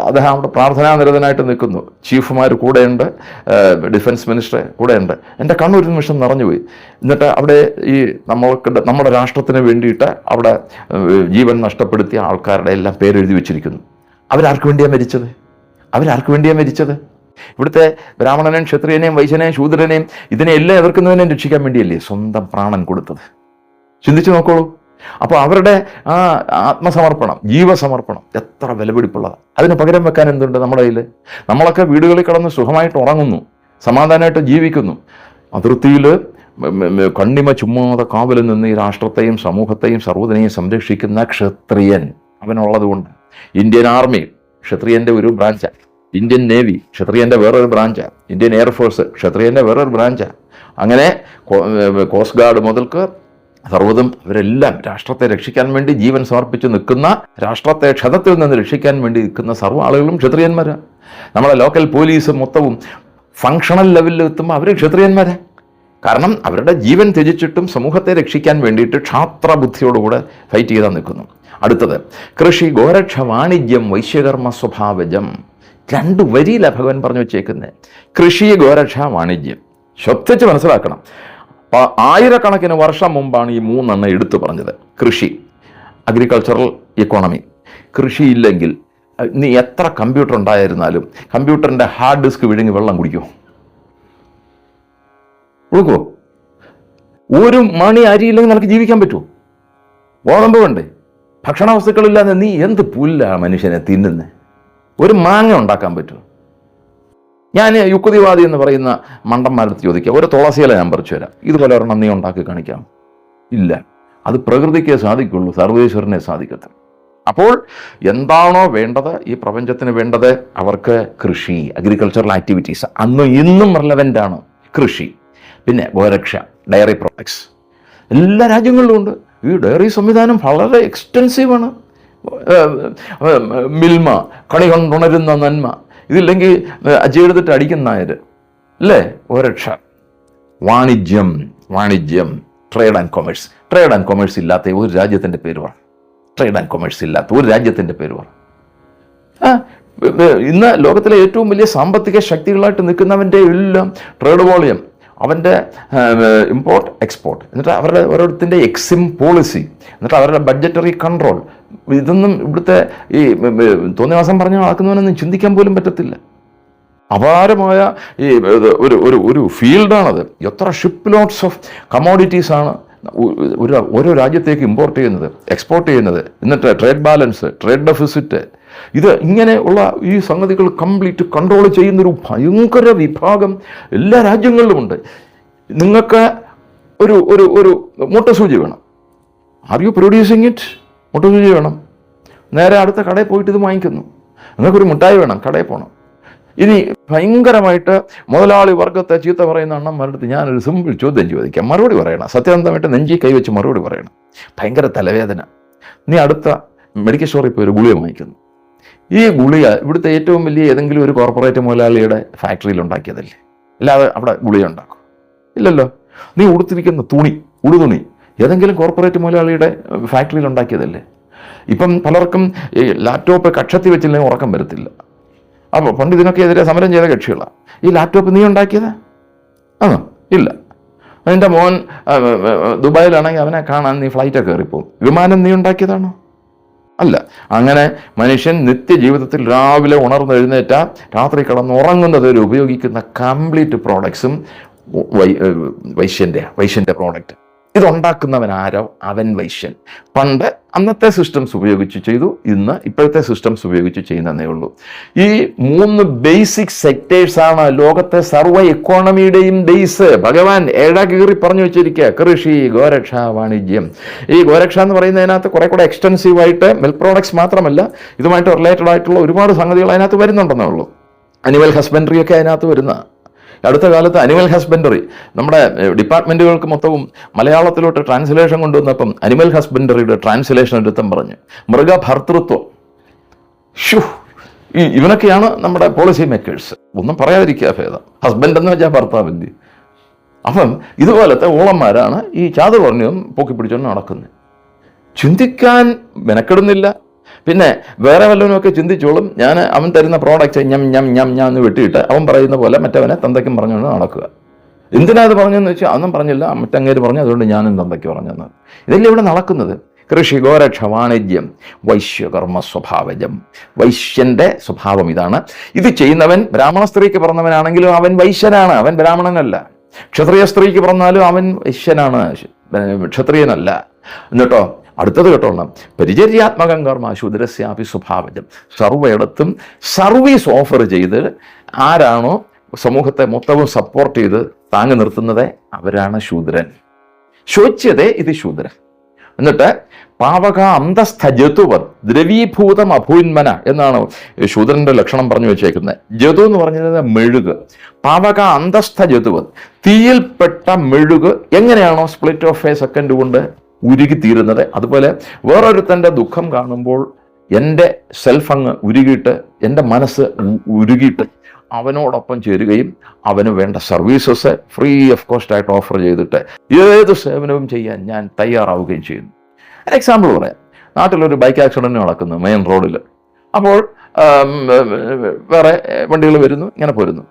അദ്ദേഹം അവിടെ പ്രാർത്ഥനാനിരതനായിട്ട് നിൽക്കുന്നു. ചീഫുമാർ കൂടെയുണ്ട്, ഡിഫൻസ് മിനിസ്റ്റർ കൂടെയുണ്ട്. എൻ്റെ കണ്ണൊരു നിമിഷം നിറഞ്ഞുപോയി. എന്നിട്ട് അവിടെ ഈ നമ്മുടെ രാഷ്ട്രത്തിന് വേണ്ടിയിട്ട് അവിടെ ജീവൻ നഷ്ടപ്പെടുത്തിയ ആൾക്കാരുടെ എല്ലാം പേരെഴുതി വെച്ചിരിക്കുന്നു. അവരാർക്ക് വേണ്ടിയാണ് മരിച്ചത്? അവരാർക്ക് വേണ്ടിയാണ് മരിച്ചത്? ഇവിടുത്തെ ബ്രാഹ്മണനെയും ക്ഷത്രിയനെയും വൈശ്യനെയും ശൂദ്രനെയും ഇതിനെല്ലാം എതിർക്കുന്നതിനെയും രക്ഷിക്കാൻ വേണ്ടിയല്ലേ സ്വന്തം പ്രാണൻ കൊടുത്തത്? ചിന്തിച്ചു നോക്കോളൂ. അപ്പോൾ അവരുടെ ആ ആത്മസമർപ്പണം, ജീവസമർപ്പണം എത്ര വിലപിടിപ്പുള്ളതാണ്. അതിന് പകരം വെക്കാൻ എന്തുണ്ട് നമ്മുടെ കയ്യിൽ? നമ്മളൊക്കെ വീടുകളിൽ കിടന്ന് സുഖമായിട്ട് ഉറങ്ങുന്നു, സമാധാനമായിട്ട് ജീവിക്കുന്നു. അതിർത്തിയിൽ കണ്ണിമ ചുമ്മാതെ കാവലിൽ നിന്ന് ഈ രാഷ്ട്രത്തെയും സമൂഹത്തെയും സർവ്വതിനെയും സംരക്ഷിക്കുന്ന ക്ഷത്രിയൻ അവനുള്ളത് കൊണ്ട്. ഇന്ത്യൻ ആർമി ക്ഷത്രിയൻ്റെ ഒരു ബ്രാഞ്ചാണ്, ഇന്ത്യൻ നേവി ക്ഷത്രിയൻ്റെ വേറൊരു ബ്രാഞ്ചാണ്, ഇന്ത്യൻ എയർഫോഴ്സ് ക്ഷത്രിയൻ്റെ വേറൊരു ബ്രാഞ്ചാണ്. അങ്ങനെ കോസ്റ്റ് ഗാർഡ് മുതൽക്ക് സർവ്വതും അവരെല്ലാം രാഷ്ട്രത്തെ രക്ഷിക്കാൻ വേണ്ടി ജീവൻ സമർപ്പിച്ച് നിൽക്കുന്ന, രാഷ്ട്രത്തെ ക്ഷതത്തിൽ നിന്ന് രക്ഷിക്കാൻ വേണ്ടി നിൽക്കുന്ന സർവ്വ ആളുകളും ക്ഷത്രിയന്മാരാണ്. നമ്മളെ ലോക്കൽ പോലീസ് മൊത്തവും ഫങ്ഷണൽ ലെവലിൽ എത്തുമ്പോൾ അവർ ക്ഷത്രിയന്മാരാണ്. കാരണം അവരുടെ ജീവൻ ത്യജിച്ചിട്ടും സമൂഹത്തെ രക്ഷിക്കാൻ വേണ്ടിയിട്ട് ക്ഷാത്രബുദ്ധിയോടുകൂടെ ഫൈറ്റ് ചെയ്താൽ നിൽക്കുന്നു. അടുത്തത് കൃഷി ഗോരക്ഷ വാണിജ്യം വൈശ്യകർമ്മ സ്വഭാവജം. 2 വരിയിലാണ് ഭഗവാൻ പറഞ്ഞു വെച്ചേക്കുന്നത്. കൃഷി ഗോരക്ഷ വാണിജ്യം. ശ്രദ്ധിച്ച് മനസ്സിലാക്കണം. ആയിരക്കണക്കിന് വർഷം മുമ്പാണ് ഈ 3 എടുത്തു പറഞ്ഞത്. കൃഷി, അഗ്രികൾച്ചറൽ ഇക്കോണമി. കൃഷിയില്ലെങ്കിൽ നീ എത്ര കമ്പ്യൂട്ടർ ഉണ്ടായിരുന്നാലും കമ്പ്യൂട്ടറിൻ്റെ ഹാർഡ് ഡിസ്ക് വിഴുങ്ങി വെള്ളം കുടിക്കുമോ? കൊടുക്കുമോ? ഒരു മണി അരിയില്ലെങ്കിൽ നമുക്ക് ജീവിക്കാൻ പറ്റുമോ? ഗോതമ്പ് വേണ്ടേ? ഭക്ഷണ വസ്തുക്കളില്ലാതെ നീ എന്ത് പുല്ലാണ് മനുഷ്യനെ തിന്നുന്നത്? ഒരു മാങ്ങ ഉണ്ടാക്കാൻ പറ്റുമോ? ഞാൻ യുക്തിവാദി എന്ന് പറയുന്ന മണ്ടന്മാരടുത്ത് ചോദിക്കുക, ഒരു തുളസിയില ഞാൻ പറിച്ചു തരാം, ഇതുപോലെ ഒരെണ്ണം നീ ഉണ്ടാക്കി കാണിക്കാം? ഇല്ല. അത് പ്രകൃതിക്കേ സാധിക്കുള്ളൂ, സർവേശ്വരനെ സാധിക്കത്തില്ല. അപ്പോൾ എന്താണോ വേണ്ടത് ഈ പ്രപഞ്ചത്തിന് വേണ്ടത്? അവർക്ക് കൃഷി, അഗ്രികൾച്ചറൽ ആക്ടിവിറ്റീസ് അന്നും ഇന്നും റെലവൻ്റ് ആണ് കൃഷി. പിന്നെ ഗോരക്ഷ, ഡയറി പ്രോഡക്ട്സ് എല്ലാ രാജ്യങ്ങളിലും ഉണ്ട്. ഈ ഡയറി സംവിധാനം വളരെ എക്സ്റ്റെൻസീവാണ്. മിൽമ, കണി കൊണ്ടുണരുന്ന നന്മ, ഇതില്ലെങ്കിൽ അജയെടുത്തിട്ട് അടിക്കുന്ന നായർ അല്ലേ? ഗോരക്ഷ. വാണിജ്യം, trade and commerce. Trade and commerce ഇല്ലാത്ത ഒരു രാജ്യത്തിൻ്റെ പേര് പറ. ട്രേഡ് ആൻഡ് കൊമേഴ്സ് ഇല്ലാത്ത ഒരു രാജ്യത്തിൻ്റെ പേര് പറ. ഇന്ന് ലോകത്തിലെ ഏറ്റവും വലിയ സാമ്പത്തിക ശക്തികളായിട്ട് നിൽക്കുന്നവൻ്റെ എല്ലാം ട്രേഡ് വോളിയം, അവൻ്റെ ഇമ്പോർട്ട് എക്സ്പോർട്ട്, എന്നിട്ട് അവരുടെ ഓരോരുത്തിൻ്റെ എക്സിം പോളിസി, എന്നിട്ട് അവരുടെ ബഡ്ജറ്ററി കൺട്രോൾ, ഇതൊന്നും ഇവിടുത്തെ ഈ തോന്നിവാസം പറഞ്ഞ് നടക്കുന്നവനൊന്നും ചിന്തിക്കാൻ പോലും പറ്റത്തില്ല. അപാരമായ ഈ ഒരു ഫീൽഡാണത്. എത്ര ഷിപ്പ് ലോഡ്സ് ഓഫ് കമോഡിറ്റീസാണ് ഓരോ രാജ്യത്തേക്ക് ഇമ്പോർട്ട് ചെയ്യുന്നത്, എക്സ്പോർട്ട് ചെയ്യുന്നത്, എന്നിട്ട് ട്രേഡ് ബാലൻസ്, ട്രേഡ് ഡെഫിസിറ്റ്, ഇത് ഇങ്ങനെ ഉള്ള ഈ സംഗതികൾ കംപ്ലീറ്റ് കൺട്രോൾ ചെയ്യുന്നൊരു ഭയങ്കര വിഭാഗം എല്ലാ രാജ്യങ്ങളിലുമുണ്ട്. നിങ്ങൾക്ക് ഒരു മുട്ടസൂചി വേണം. Are you producing it? മുട്ടസൂചി വേണം. നേരെ അടുത്ത കടയിൽ പോയിട്ട് ഇത് വാങ്ങിക്കുന്നു. നിങ്ങൾക്കൊരു മിഠായി വേണം, കടയിൽ പോകണം. ഇനി ഭയങ്കരമായിട്ട് മുതലാളി വർഗത്തെ ചീത്ത പറയുന്ന അണ്ണന്മാരുടെ അടുത്ത് ഞാനൊരു സിമ്പിൾ ചോദ്യം ചോദിക്കാം, മറുപടി പറയണം. സത്യസന്ധമായിട്ട് നെഞ്ചി കൈവച്ച് മറുപടി പറയണം. ഭയങ്കര തലവേദന, നീ അടുത്ത മെഡിക്കൽ സ്റ്റോറിൽ പോയി ഒരു ഗുളിക വാങ്ങിക്കുന്നു. ഈ ഗുളിക ഇവിടുത്തെ ഏറ്റവും വലിയ ഏതെങ്കിലും ഒരു കോർപ്പറേറ്റ് മുതലാളിയുടെ ഫാക്ടറിയിൽ ഉണ്ടാക്കിയതല്ലേ? അല്ലാതെ അവിടെ ഗുളിക ഉണ്ടാക്കും? ഇല്ലല്ലോ. നീ ഉടുത്തിരിക്കുന്ന ഉടുതുണി ഏതെങ്കിലും കോർപ്പറേറ്റ് മുതലാളിയുടെ ഫാക്ടറിയിൽ ഉണ്ടാക്കിയതല്ലേ? ഇപ്പം പലർക്കും ഈ ലാപ്ടോപ്പ് കക്ഷത്തി വെച്ചില്ലെങ്കിൽ ഉറക്കം വരത്തില്ല. അപ്പോൾ പണ്ട് ഇതിനൊക്കെ എതിരെ സമരം ചെയ്ത കക്ഷികളാണ്. ഈ ലാപ്ടോപ്പ് നീ ഉണ്ടാക്കിയതാ? ആണോ? ഇല്ല. നിന്റെ മോൻ ദുബായിലാണെങ്കിൽ അവനെ കാണാൻ നീ ഫ്ലൈറ്റൊക്കെ കയറിപ്പോവും. വിമാനം നീ ഉണ്ടാക്കിയതാണോ? അല്ല. അങ്ങനെ മനുഷ്യൻ നിത്യജീവിതത്തിൽ രാവിലെ ഉണർന്നെഴുന്നേറ്റ രാത്രി കിടന്നുറങ്ങുന്നത് വരെ ഉപയോഗിക്കുന്ന കംപ്ലീറ്റ് പ്രോഡക്ട്സും വൈശ്യൻ്റെ പ്രോഡക്റ്റ്. ഇതുണ്ടാക്കുന്നവൻ ആരോ അവൻ വൈശ്യൻ. പണ്ട് അന്നത്തെ സിസ്റ്റംസ് ഉപയോഗിച്ച് ചെയ്തു, ഇന്ന് ഇപ്പോഴത്തെ സിസ്റ്റംസ് ഉപയോഗിച്ച് ചെയ്യുന്നതേ ഉള്ളൂ. ഈ 3 ബേസിക് സെക്ടേഴ്സാണ് ലോകത്തെ സർവ്വ എക്കോണമിയുടെയും ബേസ്. ഭഗവാൻ കീറി പറഞ്ഞു വെച്ചിരിക്കുക, കൃഷി, ഗോരക്ഷ, വാണിജ്യം. ഈ ഗോരക്ഷ എന്ന് പറയുന്നതിനകത്ത് കുറെ കൂടെ എക്സ്റ്റൻസീവായിട്ട് മിൽക്ക് പ്രോഡക്ട്സ് മാത്രമല്ല, ഇതുമായിട്ട് റിലേറ്റഡ് ആയിട്ടുള്ള ഒരുപാട് സംഗതികൾ അതിനകത്ത് വരുന്നുണ്ടെന്നേ ഉള്ളൂ. അനിമൽ ഹസ്ബൻഡറി ഒക്കെ അതിനകത്ത് വരുന്ന. അടുത്ത കാലത്ത് അനിമൽ ഹസ്ബൻഡറി നമ്മുടെ ഡിപ്പാർട്ട്മെൻറ്റുകൾക്ക് മൊത്തവും മലയാളത്തിലോട്ട് ട്രാൻസ്ലേഷൻ കൊണ്ടുവന്നപ്പം അനിമൽ ഹസ്ബൻഡറിയുടെ ട്രാൻസ്ലേഷൻ എടുത്തും പറഞ്ഞ് മൃഗഭർത്തൃത്വം. ഇവനൊക്കെയാണ് നമ്മുടെ പോളിസി മേക്കേഴ്സ്. ഒന്നും പറയാതിരിക്കുക ഭേദം. ഹസ്ബൻഡ് എന്ന് വെച്ചാൽ ഭർത്താവിൻ്റെ. അപ്പം ഇതുപോലത്തെ ഓളന്മാരാണ് ഈ ചാതുവർണ്ണ്യം പൊക്കിപ്പിടിച്ചുകൊണ്ട് നടക്കുന്നത്. ചിന്തിക്കാൻ മെനക്കെടുന്നില്ല. പിന്നെ വേറെ വല്ലവനുമൊക്കെ ചിന്തിച്ചോളും. അവൻ തരുന്ന പ്രോഡക്റ്റ് ഞാൻ എന്ന് വെട്ടിയിട്ട് അവൻ പറയുന്ന പോലെ മറ്റവനെ തന്തയ്ക്കും പറഞ്ഞുകൊണ്ട് നടക്കുക. എന്തിനാ അത് പറഞ്ഞെന്ന് വെച്ചാൽ അതൊന്നും പറഞ്ഞില്ല, മറ്റങ്ങേര് പറഞ്ഞു, അതുകൊണ്ട് ഞാനും തന്തയ്ക്ക് പറഞ്ഞെന്ന്. ഇതല്ലേ ഇവിടെ നടക്കുന്നത്. കൃഷി, ഗോരക്ഷ, വാണിജ്യം, വൈശ്യകർമ്മ സ്വഭാവജം. വൈശ്യന്റെ സ്വഭാവം ഇതാണ്. ഇത് ചെയ്യുന്നവൻ ബ്രാഹ്മണ സ്ത്രീക്ക് പിറന്നവനാണെങ്കിലും അവൻ വൈശ്യനാണ്, അവൻ ബ്രാഹ്മണനല്ല. ക്ഷത്രിയ സ്ത്രീക്ക് പിറന്നാലും അവൻ വൈശ്യനാണ്, ക്ഷത്രിയനല്ല. എന്നിട്ടോ അടുത്തത് കേട്ടോളാം, പരിചര്യാത്മകം കർമ്മ ശൂദ്രസ്യാപി സ്വഭാവജം. സർവ്വയിടത്തും സർവീസ് ഓഫർ ചെയ്ത് ആരാണോ സമൂഹത്തെ മൊത്തവും സപ്പോർട്ട് ചെയ്ത് താങ്ങി നിർത്തുന്നത് അവരാണ് ശൂദ്രൻ. ശോച്യതേ ഇത് ശൂദ്രൻ. എന്നിട്ട് പാവക അന്തസ്ഥ ജതുവൻ ദ്രവീഭൂതം അഭൂന്മന എന്നാണ് ശൂദ്രന്റെ ലക്ഷണം പറഞ്ഞു വെച്ചേക്കുന്നത്. ജതു എന്ന് പറഞ്ഞത് മെഴുക്. പാവക അന്തസ്ഥ ജതുവൻ, തീയിൽപ്പെട്ട മെഴുക് എങ്ങനെയാണോ സ്പ്ലിറ്റ് ഓഫ് എ സെക്കൻഡ് കൊണ്ട് ഉരുകിത്തീരുന്നത്, അതുപോലെ വേറൊരുത്തൻ്റെ ദുഃഖം കാണുമ്പോൾ എൻ്റെ സെൽഫ് അങ്ങ് ഉരുകിയിട്ട്, എൻ്റെ മനസ്സ് ഉരുകിയിട്ട് അവനോടൊപ്പം ചേരുകയും അവന് വേണ്ട സർവീസസ് ഫ്രീ ഓഫ് കോസ്റ്റ് ആയിട്ട് ഓഫർ ചെയ്തിട്ട് ഏത് സേവനവും ചെയ്യാൻ ഞാൻ തയ്യാറാവുകയും ചെയ്യുന്നു. ഒരു എക്സാമ്പിൾ പറയാം. നാട്ടിലൊരു ബൈക്ക് ആക്സിഡൻറ്റ് നടക്കുന്നു മെയിൻ റോഡിൽ. അപ്പോൾ വേറെ വണ്ടികൾ വരുന്നു, ഇങ്ങനെ പോരുന്നു.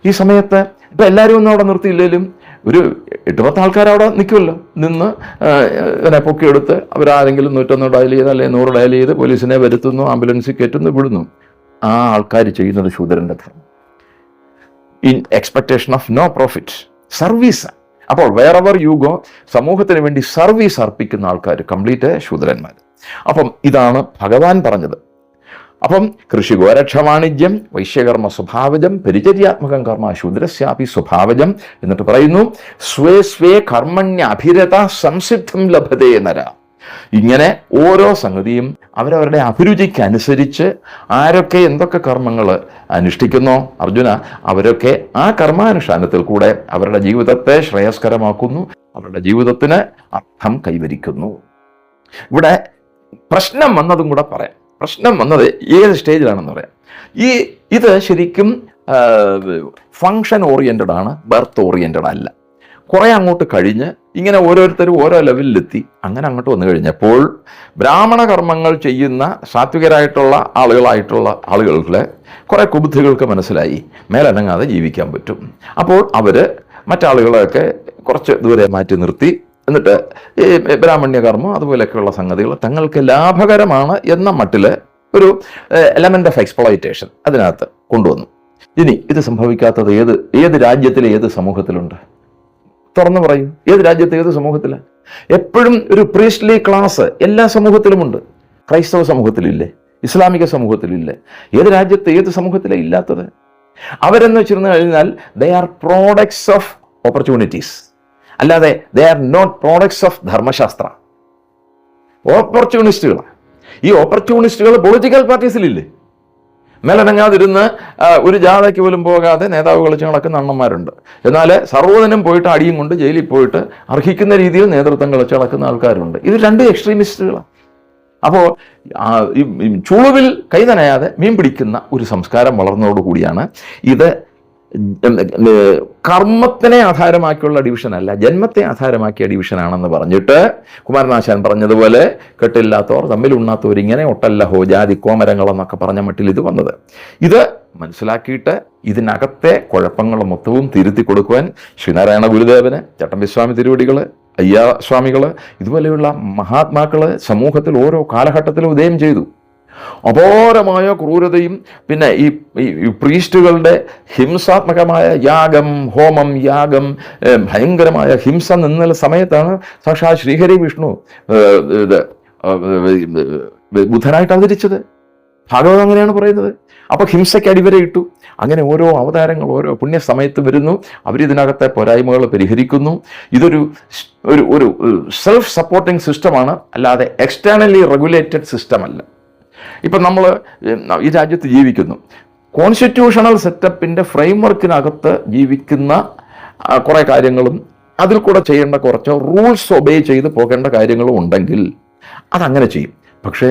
ഈ സമയത്ത് ഇപ്പം എല്ലാവരും ഒന്നും അവിടെ നിർത്തിയില്ലെങ്കിലും ഒരു 8-10 ആൾക്കാർ അവിടെ നിൽക്കുമല്ലോ. നിന്ന് ഇതിനെ പൊക്കിയെടുത്ത് അവരാരെങ്കിലും 101 ഡയൽ ചെയ്ത് അല്ലെങ്കിൽ 100 ഡയൽ ചെയ്ത് പോലീസിനെ വരുത്തുന്നു, ആംബുലൻസിൽ കയറ്റുന്നു, വിടുന്നു. ആ ആൾക്കാർ ചെയ്യുന്നത് ശൂദ്രന്റെ ധർമ്മം. In expectation of no profit, service. അപ്പോൾ വേറെവർ യു ഗോ, സമൂഹത്തിന് വേണ്ടി സർവീസ് അർപ്പിക്കുന്ന ആൾക്കാർ കംപ്ലീറ്റ് ശൂദ്രന്മാർ. അപ്പം ഇതാണ് ഭഗവാൻ പറഞ്ഞത്. അപ്പം കൃഷി, ഗോരക്ഷ, വാണിജ്യം, വൈശ്യകർമ്മ സ്വഭാവജം, പരിചര്യാത്മകം കർമ്മ ശൂദ്രസ്യാപി സ്വഭാവജം. എന്നിട്ട് പറയുന്നു, സ്വേ സ്വേ കർമ്മണ്യ അഭിരത സംസിദ്ധം ലഭതേ നര. ഇങ്ങനെ ഓരോ സംഗതിയും അവരവരുടെ അഭിരുചിക്ക് അനുസരിച്ച് ആരൊക്കെ എന്തൊക്കെ കർമ്മങ്ങൾ അനുഷ്ഠിക്കുന്നോ അർജുന, അവരൊക്കെ ആ കർമാനുഷ്ഠാനത്തിൽ കൂടെ അവരുടെ ജീവിതത്തെ ശ്രേയസ്കരമാക്കുന്നു, അവരുടെ ജീവിതത്തിന് അർത്ഥം കൈവരിക്കുന്നു. ഇവിടെ പ്രശ്നം വന്നതും കൂടെ പറയാം. പ്രശ്നം വന്നത് ഏത് സ്റ്റേജിലാണെന്ന് പറയാം. ഇത് ശരിക്കും ഫങ്ഷൻ ഓറിയൻറ്റഡ് ആണ്, ബർത്ത് ഓറിയൻറ്റഡ് അല്ല. കുറേ അങ്ങോട്ട് കഴിഞ്ഞ് ഇങ്ങനെ ഓരോരുത്തരും ഓരോ ലെവലിലെത്തി. അങ്ങനെ അങ്ങോട്ട് വന്നു കഴിഞ്ഞപ്പോൾ ബ്രാഹ്മണ കർമ്മങ്ങൾ ചെയ്യുന്ന സാത്വികരായിട്ടുള്ള ആളുകൾക്ക് കുറേ കുബുദ്ധികൾക്ക് മനസ്സിലായി മേലനങ്ങാതെ ജീവിക്കാൻ പറ്റും. അപ്പോൾ അവർ മറ്റാളുകളെയൊക്കെ കുറച്ച് ദൂരെ മാറ്റി നിർത്തി, എന്നിട്ട് ഈ ബ്രാഹ്മണ്യകർമ്മം അതുപോലെയൊക്കെയുള്ള സംഗതികൾ തങ്ങൾക്ക് ലാഭകരമാണ് എന്ന മട്ടിൽ ഒരു എലമെന്റ് ഓഫ് എക്സ്പ്ലോയിറ്റേഷൻ അതിനകത്ത് കൊണ്ടുവന്നു. ഇനി ഇത് സംഭവിക്കാത്തത് ഏത് രാജ്യത്തിലെ ഏത് സമൂഹത്തിലുണ്ട്? തുറന്നു പറയൂ, ഏത് രാജ്യത്തെ ഏത് സമൂഹത്തിലാണ്? എപ്പോഴും ഒരു പ്രീസ്റ്റ്ലി ക്ലാസ് എല്ലാ സമൂഹത്തിലുമുണ്ട്. ക്രൈസ്തവ സമൂഹത്തിലില്ലേ? ഇസ്ലാമിക സമൂഹത്തിലില്ലേ? ഏത് രാജ്യത്തെ ഏത് സമൂഹത്തിലാണ് ഇല്ലാത്തത്? അവരെന്ന് വെച്ചിരുന്നു കഴിഞ്ഞാൽ they are products of opportunities, അല്ലാതെ they are not products of Dharmashastra. ഓപ്പർച്യൂണിസ്റ്റുകളാണ്. ഈ ഓപ്പർച്യൂണിസ്റ്റുകൾ പൊളിറ്റിക്കൽ പാർട്ടീസിലില്ലേ? മേലനങ്ങാതിരുന്ന് ഒരു ജാഥയ്ക്ക് പോലും പോകാതെ നേതാവ് കളിച്ച് നടക്കുന്ന അണ്ണന്മാരുണ്ട്. എന്നാൽ സർവ്വതിനും പോയിട്ട് അടിയും കൊണ്ട് ജയിലിൽ പോയിട്ട് അർഹിക്കുന്ന രീതിയിൽ നേതൃത്വം കളിച്ച് നടക്കുന്ന ആൾക്കാരുണ്ട്. ഇത് രണ്ട് എക്സ്ട്രീമിസ്റ്റുകളാണ്. അപ്പോൾ ചുളുവിൽ കൈ നനയാതെ മീൻ പിടിക്കുന്ന ഒരു സംസ്കാരം വളർന്നതോടുകൂടിയാണ് ഇത് കർമ്മത്തിനെ ആധാരമാക്കിയുള്ള ഡിവിഷനല്ല, ജന്മത്തെ ആധാരമാക്കിയ ഡിവിഷനാണെന്ന് പറഞ്ഞിട്ട് കുമാരനാശാൻ പറഞ്ഞതുപോലെ കെട്ടില്ലാത്തവർ തമ്മിൽ ഉണ്ണാത്തവർ ഇങ്ങനെ ഒട്ടല്ലഹോ ജാതി കോമരങ്ങളെന്നൊക്കെ പറഞ്ഞ മട്ടിൽ ഇത് വന്നത്. ഇത് മനസ്സിലാക്കിയിട്ട് ഇതിനകത്തെ കുഴപ്പങ്ങൾ മൊത്തവും തിരുത്തി കൊടുക്കുവാൻ ശ്രീനാരായണ ഗുരുദേവന്, ചട്ടമ്പിസ്വാമി തിരുവടികൾ, അയ്യാസ്വാമികൾ, ഇതുപോലെയുള്ള മഹാത്മാക്കൾ സമൂഹത്തിൽ ഓരോ കാലഘട്ടത്തിലും ഉദയം ചെയ്തു. അപാരമായ ക്രൂരതയും പിന്നെ ഈ പ്രീസ്റ്റുകളുടെ ഹിംസാത്മകമായ യാഗം, ഹോമം, യാഗം, ഭയങ്കരമായ ഹിംസ നിന്ന സമയത്താണ് സാക്ഷാ ശ്രീഹരി വിഷ്ണു ബുദ്ധനായിട്ട് അവതരിച്ചത്. ഭാഗവതം അങ്ങനെയാണ് പറയുന്നത്. അപ്പൊ ഹിംസയ്ക്ക് അടിവരെ ഇട്ടു. അങ്ങനെ ഓരോ അവതാരങ്ങൾ ഓരോ പുണ്യസമയത്ത് വരുന്നു. അവരിതിനകത്തെ പോരായ്മകൾ പരിഹരിക്കുന്നു. ഇതൊരു ഒരു സെൽഫ് സപ്പോർട്ടിംഗ് സിസ്റ്റമാണ്, അല്ലാതെ എക്സ്റ്റേണലി റെഗുലേറ്റഡ് സിസ്റ്റം അല്ല. ഇപ്പം നമ്മൾ ഈ രാജ്യത്ത് ജീവിക്കുന്നു, കോൺസ്റ്റിറ്റ്യൂഷണൽ സെറ്റപ്പിൻ്റെ ഫ്രെയിംവർക്കിനകത്ത് ജീവിക്കുന്ന കുറേ കാര്യങ്ങളും അതിൽ കൂടെ ചെയ്യേണ്ട കുറച്ച് റൂൾസ് ഒബേ ചെയ്ത് പോകേണ്ട കാര്യങ്ങളും ഉണ്ടെങ്കിൽ അതങ്ങനെ ചെയ്യും. പക്ഷേ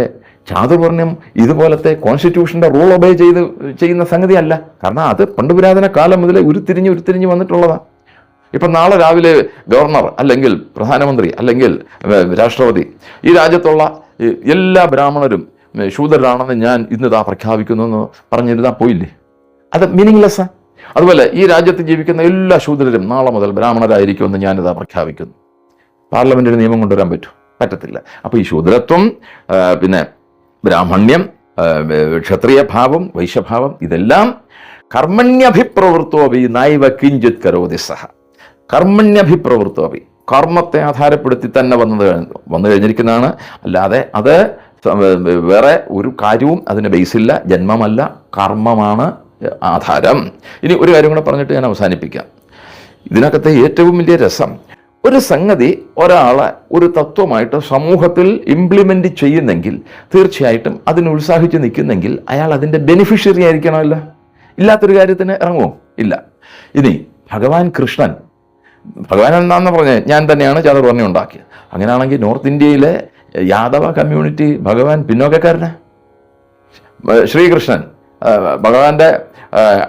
ചാതുർവർണ്ണ്യം ഇതുപോലത്തെ കോൺസ്റ്റിറ്റ്യൂഷൻ്റെ റൂൾ ഒബേ ചെയ്യുന്ന സംഗതിയല്ല. കാരണം അത് പണ്ട് പുരാതന കാലം മുതലേ ഉരുത്തിരിഞ്ഞ് വന്നിട്ടുള്ളതാണ്. ഇപ്പം നാളെ രാവിലെ ഗവർണർ അല്ലെങ്കിൽ പ്രധാനമന്ത്രി അല്ലെങ്കിൽ രാഷ്ട്രപതി ഈ രാജ്യത്തുള്ള എല്ലാ ബ്രാഹ്മണരും ശൂദ്രരാണെന്ന് ഞാൻ ഇന്നിതാ പ്രഖ്യാപിക്കുന്നു എന്ന് പറഞ്ഞിരുന്നാൽ പോയില്ലേ? അത് മീനിങ്ലെസ്സാണ്. അതുപോലെ ഈ രാജ്യത്ത് ജീവിക്കുന്ന എല്ലാ ശൂദ്രരും നാളെ മുതൽ ബ്രാഹ്മണരായിരിക്കുമെന്ന് ഞാനിതാ പ്രഖ്യാപിക്കുന്നു. പാർലമെന്റിന് നിയമം കൊണ്ടുവരാൻ പറ്റത്തില്ല. അപ്പോൾ ഈ ശൂദ്രത്വം, പിന്നെ ബ്രാഹ്മണ്യം, ക്ഷത്രിയ ഭാവം, വൈശ്യഭാവം, ഇതെല്ലാം കർമ്മണ്യഭിപ്രവൃത്തോപി നൈവ കിഞ്ചിത് കരോതി സഹ. കർമ്മണ്യഭിപ്രവൃത്തോപി, കർമ്മത്തെ ആധാരപ്പെടുത്തി തന്നെ വന്നു കഴിഞ്ഞിരിക്കുന്നതാണ്. അല്ലാതെ അത് വേറെ ഒരു കാര്യവും അതിന് ബേസില്ല. ജന്മമല്ല, കർമ്മമാണ് ആധാരം. ഇനി ഒരു കാര്യം കൂടെ പറഞ്ഞിട്ട് ഞാൻ അവസാനിപ്പിക്കാം. ഇതിനകത്തെ ഏറ്റവും വലിയ രസം, ഒരു സംഗതി ഒരാളെ ഒരു തത്വമായിട്ട് സമൂഹത്തിൽ ഇംപ്ലിമെൻ്റ് ചെയ്യുന്നെങ്കിൽ തീർച്ചയായിട്ടും അതിന് ഉത്സാഹിച്ച് നിൽക്കുന്നെങ്കിൽ അയാൾ അതിൻ്റെ ബെനിഫിഷ്യറി ആയിരിക്കണമല്ലോ. ഇല്ലാത്തൊരു കാര്യത്തിന് ഇറങ്ങുമോ? ഇല്ല. ഇനി ഭഗവാൻ കൃഷ്ണൻ, ഭഗവാൻ എന്താണെന്ന് പറഞ്ഞത് ഞാൻ തന്നെയാണ് ചാതുർവർണ്ണ്യം ഉണ്ടാക്കിയത്. അങ്ങനെയാണെങ്കിൽ നോർത്ത് ഇന്ത്യയിലെ യാദവ കമ്മ്യൂണിറ്റി ഭഗവാൻ പിന്നോക്കക്കാരനാ. ശ്രീകൃഷ്ണൻ ഭഗവാന്റെ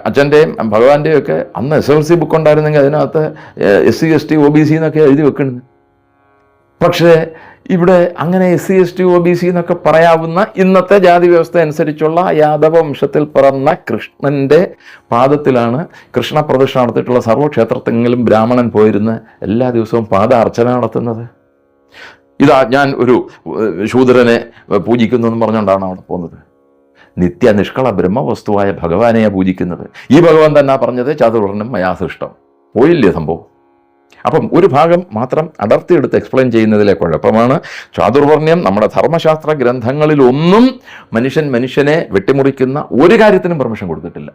അച്ഛൻ്റെയും ഭഗവാന്റെയും ഒക്കെ അന്ന് SLC ബുക്ക് ഉണ്ടായിരുന്നെങ്കിൽ അതിനകത്ത് SC ST OBC എന്നൊക്കെ എഴുതി വെക്കുന്നത്. പക്ഷേ ഇവിടെ അങ്ങനെ SC ST OBC എന്നൊക്കെ പറയാവുന്ന ഇന്നത്തെ ജാതി വ്യവസ്ഥ അനുസരിച്ചുള്ള യാദവ വംശത്തിൽ പിറന്ന കൃഷ്ണൻ്റെ പാദത്തിലാണ് കൃഷ്ണ പ്രതിഷ്ഠ നടത്തിയിട്ടുള്ള സർവ്വക്ഷേത്രത്തെങ്കിലും ബ്രാഹ്മണൻ പോയിരുന്ന് എല്ലാ ദിവസവും പാദ അർച്ചന നടത്തുന്നത്. ഇതാ ഞാൻ ഒരു ശൂദ്രനെ പൂജിക്കുന്നു എന്ന് പറഞ്ഞുകൊണ്ടാണ് അവിടെ പോകുന്നത്. നിത്യനിഷ്കള ബ്രഹ്മവസ്തുവായ ഭഗവാനെയാണ് പൂജിക്കുന്നത്. ഈ ഭഗവാൻ തന്നെ പറഞ്ഞത് ചാതുർവർണ്ണ്യം മയാ സൃഷ്ടം. പോയില്ലേ സംഭവം? അപ്പം ഒരു ഭാഗം മാത്രം അടർത്തിയെടുത്ത് എക്സ്പ്ലെയിൻ ചെയ്യുന്നതിലെ കുഴപ്പമാണ്. ചാതുർവർണ്ണ്യം നമ്മുടെ ധർമ്മശാസ്ത്ര ഗ്രന്ഥങ്ങളിലൊന്നും മനുഷ്യനെ വെട്ടിമുറിക്കുന്ന ഒരു കാര്യത്തിനും പെർമിഷൻ കൊടുത്തിട്ടില്ല.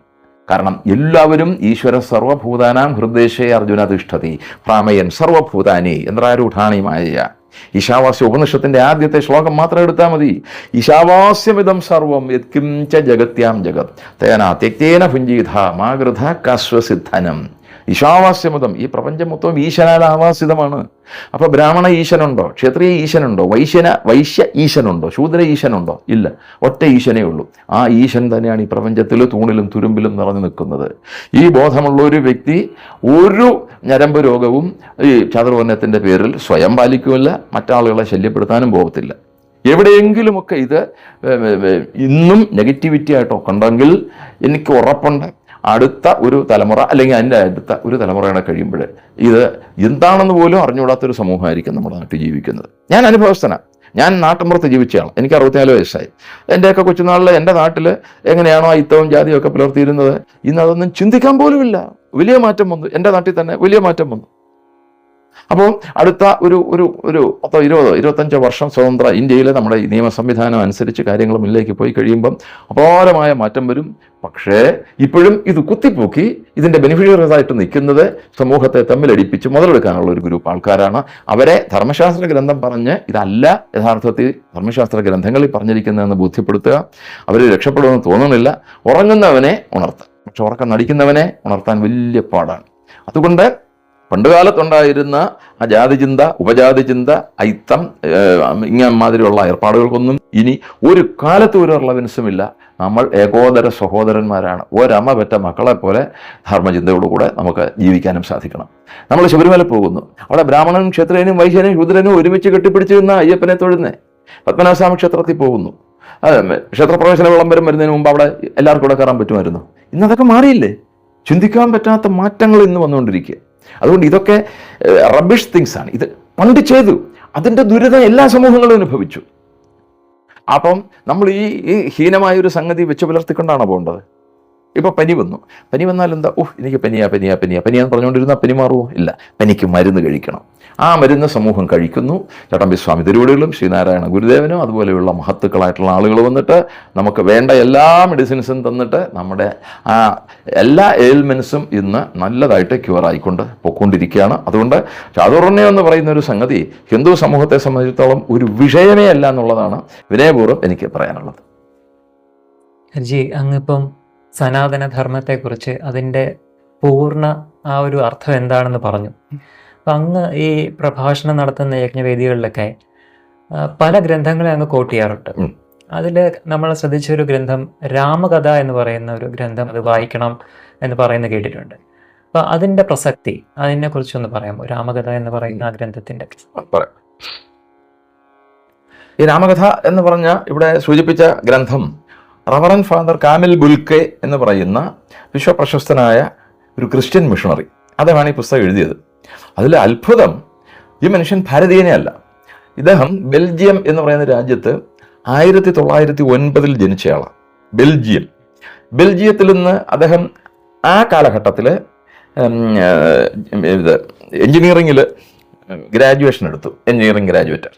കാരണം എല്ലാവരും ഈശ്വര സർവഭൂതാനാം ഹൃദ്ദേശേ അർജുന തിഷ്ഠതി പ്രാമയൻ സർവഭൂതാനി യന്ത്രാരൂഢാണിമായ. ഈശാവാസ്യ ഉപനിഷത്തിന്റെ ആദ്യത്തെ ശ്ലോകം മാത്രം എടുത്താൽ മതി. ഈശാവാസ്യമിതം സർവം യത്കിം ച ജഗത്യാം ജഗത് തേന ത്യക്തേന ഭുഞ്ജീത മാഗൃധ കാശ്വസിദ്ധനം. ഈശാവാസ്യമുതം, ഈ പ്രപഞ്ചം മൊത്തം ഈശനാൽ ആവാസിതമാണ്. അപ്പോൾ ബ്രാഹ്മണ ഈശനുണ്ടോ? ക്ഷത്രിയ ഈശനുണ്ടോ? വൈശ്യ ഈശനുണ്ടോ? ശൂദ്ര ഈശനുണ്ടോ? ഇല്ല. ഒറ്റ ഈശനേ ഉള്ളൂ. ആ ഈശൻ തന്നെയാണ് ഈ പ്രപഞ്ചത്തിൽ തൂണിലും തുരുമ്പിലും നിറഞ്ഞു നിൽക്കുന്നത്. ഈ ബോധമുള്ള ഒരു വ്യക്തി ഒരു ഞരമ്പ് രോഗവും ഈ ചാതുർവർണ്ണ്യത്തിൻ്റെ പേരിൽ സ്വയം പാലിക്കുമില്ല, മറ്റാളുകളെ ശല്യപ്പെടുത്താനും പോകത്തില്ല. എവിടെയെങ്കിലുമൊക്കെ ഇത് ഇന്നും നെഗറ്റിവിറ്റി ആയിട്ടോ കണ്ടെങ്കിൽ എനിക്ക് ഉറപ്പുണ്ട് അടുത്ത ഒരു തലമുറ അല്ലെങ്കിൽ അതിൻ്റെ അടുത്ത ഒരു തലമുറയുടെ കഴിയുമ്പോൾ ഇത് എന്താണെന്ന് പോലും അറിഞ്ഞുകൂടാത്തൊരു സമൂഹമായിരിക്കും നമ്മുടെ നാട്ടിൽ ജീവിക്കുന്നത്. ഞാൻ അനുഭവസ്ഥനാണ്. ഞാൻ നാട്ടിൻപുറത്ത് ജീവിച്ചയാൾ. എനിക്ക് 64 വയസ്സായി. എൻ്റെയൊക്കെ കൊച്ചുനാളിൽ എൻ്റെ നാട്ടിൽ എങ്ങനെയാണോ അയിത്തവും ജാതിയും ഒക്കെ പുലർത്തിയിരുന്നത്, ഇന്ന് അതൊന്നും ചിന്തിക്കാൻ പോലുമില്ല. വലിയ മാറ്റം വന്നു. എൻ്റെ നാട്ടിൽ തന്നെ വലിയ മാറ്റം വന്നു. അപ്പോൾ അടുത്ത ഒരു 10-20-25 വർഷം സ്വതന്ത്ര ഇന്ത്യയിലെ നമ്മുടെ ഈ നിയമ സംവിധാനം അനുസരിച്ച് കാര്യങ്ങൾ മുന്നിലേക്ക് പോയി കഴിയുമ്പം അപാരമായ മാറ്റം വരും. പക്ഷേ ഇപ്പോഴും ഇത് കുത്തിപ്പൊക്കി ഇതിൻ്റെ ബെനിഫിഷ്യറീസ് ആയിട്ട് നിൽക്കുന്നത് സമൂഹത്തെ തമ്മിലടിപ്പിച്ച് മുതലെടുക്കാനുള്ള ഒരു ഗ്രൂപ്പ് ആൾക്കാരാണ്. അവരെ ധർമ്മശാസ്ത്ര ഗ്രന്ഥം പറഞ്ഞ് ഇതല്ല യഥാർത്ഥത്തിൽ ധർമ്മശാസ്ത്ര ഗ്രന്ഥങ്ങളിൽ പറഞ്ഞിരിക്കുന്നതെന്ന് ബോധ്യപ്പെടുത്തുക. അവർ രക്ഷപ്പെടുമെന്ന് തോന്നുന്നില്ല. ഉറങ്ങുന്നവനെ ഉണർത്തുക, പക്ഷെ ഉറക്കം നടിക്കുന്നവനെ ഉണർത്താൻ വലിയ പാടാണ്. അതുകൊണ്ട് പണ്ടുകാലത്തുണ്ടായിരുന്ന ആ ജാതി ചിന്ത, ഉപജാതി ചിന്ത, അയിത്തം, ഇങ്ങമാതിരിയുള്ള ഏർപ്പാടുകൾക്കൊന്നും ഇനി ഒരു കാലത്തും ഒരു റിലവൻസുമില്ല. നമ്മൾ ഏകോദര സഹോദരന്മാരാണ്. ഒരമ്മ പെറ്റ മക്കളെ പോലെ ധർമ്മചിന്തയോടുകൂടെ നമുക്ക് ജീവിക്കാനും സാധിക്കണം. നമ്മൾ ശബരിമല പോകുന്നു, അവിടെ ബ്രാഹ്മണനും ക്ഷത്രിയനും വൈശ്യനും ശൂദ്രനും ഒരുമിച്ച് കെട്ടിപ്പിടിച്ച് നിന്ന അയ്യപ്പനെ തൊഴുന്നേ. പത്മനാഭസ്വാമി ക്ഷേത്രത്തിൽ പോകുന്നു, ക്ഷേത്രപ്രവേശന വിളംബരം വരുന്നതിന് മുമ്പ് അവിടെ എല്ലാവർക്കും കൂടെ കയറാൻ പറ്റുമായിരുന്നു. ഇന്നതൊക്കെ മാറിയില്ലേ? ചിന്തിക്കാൻ പറ്റാത്ത മാറ്റങ്ങൾ ഇന്ന് വന്നുകൊണ്ടിരിക്കുക. അതുകൊണ്ട് ഇതൊക്കെ റബിഷ് തിങ്സ് ആണ്. ഇത് പണ്ട് ചെയ്തു, അതിൻ്റെ ദുരിതം എല്ലാ സമൂഹങ്ങളും അനുഭവിച്ചു. അപ്പം നമ്മൾ ഈ ഹീനമായൊരു സംഗതി വെച്ച് പുലർത്തിക്കൊണ്ടാണ് പോകേണ്ടത്. ഇപ്പോൾ പനി വന്നു, പനി വന്നാൽ എന്താ, എനിക്ക് പനിയാന്ന് പറഞ്ഞുകൊണ്ടിരുന്നാൽ പനി മാറുമോ? ഇല്ല, പനിക്ക് മരുന്ന് കഴിക്കണം. ആ മരുന്ന് സമൂഹം കഴിക്കുന്നു. ചട്ടമ്പിസ്വാമി തിരുവടികളും ശ്രീനാരായണ ഗുരുദേവനും അതുപോലെയുള്ള മഹത്തുക്കളായിട്ടുള്ള ആളുകൾ വന്നിട്ട് നമുക്ക് വേണ്ട എല്ലാ മെഡിസിൻസും തന്നിട്ട് നമ്മുടെ ആ എല്ലാ എയിൽമെൻസും ഇന്ന് നല്ലതായിട്ട് ക്യൂർ ആയിക്കൊണ്ട് പോയിക്കൊണ്ടിരിക്കുകയാണ്. അതുകൊണ്ട് ചാതുർണ്യം എന്ന് പറയുന്ന ഒരു സംഗതി ഹിന്ദു സമൂഹത്തെ സംബന്ധിച്ചിടത്തോളം ഒരു വിഷയമേ അല്ല എന്നുള്ളതാണ് വിനയപൂർവ്വം എനിക്ക് പറയാനുള്ളത്. അങ്ങിപ്പം സനാതനധർമ്മത്തെക്കുറിച്ച് അതിൻ്റെ പൂർണ്ണ ആ ഒരു അർത്ഥം എന്താണെന്ന് പറഞ്ഞു. അപ്പം അങ്ങ് ഈ പ്രഭാഷണം നടത്തുന്ന യജ്ഞവേദികളിലൊക്കെ പല ഗ്രന്ഥങ്ങളെ അങ്ങ് കോട്ട് ചെയ്യാറുണ്ട്. അതിൽ നമ്മൾ ശ്രദ്ധിച്ചൊരു ഗ്രന്ഥം രാമകഥ എന്ന് പറയുന്ന ഒരു ഗ്രന്ഥം, അത് വായിക്കണം എന്ന് പറയുന്നത് കേട്ടിട്ടുണ്ട്. അപ്പം അതിൻ്റെ പ്രസക്തി, അതിനെ കുറിച്ചൊന്ന് പറയാമോ? രാമകഥ എന്ന് പറയുന്ന ആ ഗ്രന്ഥത്തിൻ്റെ ഈ രാമകഥ എന്ന് പറഞ്ഞ ഇവിടെ സൂചിപ്പിച്ച ഗ്രന്ഥം റവറൻ ഫാദർ കാമിൽ ബുൽക്കെ എന്ന് പറയുന്ന വിശ്വപ്രശസ്തനായ ഒരു ക്രിസ്ത്യൻ മിഷണറി, അദ്ദേഹമാണ് ഈ പുസ്തകം എഴുതിയത്. അതിൽ അത്ഭുതം, ഈ മനുഷ്യൻ ഭാരതീയനെ അല്ല. ഇദ്ദേഹം ബെൽജിയം എന്ന് പറയുന്ന രാജ്യത്ത് 1909 ജനിച്ചയാളാണ്. ബെൽജിയത്തിൽ നിന്ന് അദ്ദേഹം ആ കാലഘട്ടത്തിൽ എൻജിനീയറിംഗിൽ ഗ്രാജുവേഷൻ എടുത്തു, എൻജിനീയറിംഗ് ഗ്രാജുവേറ്റ്.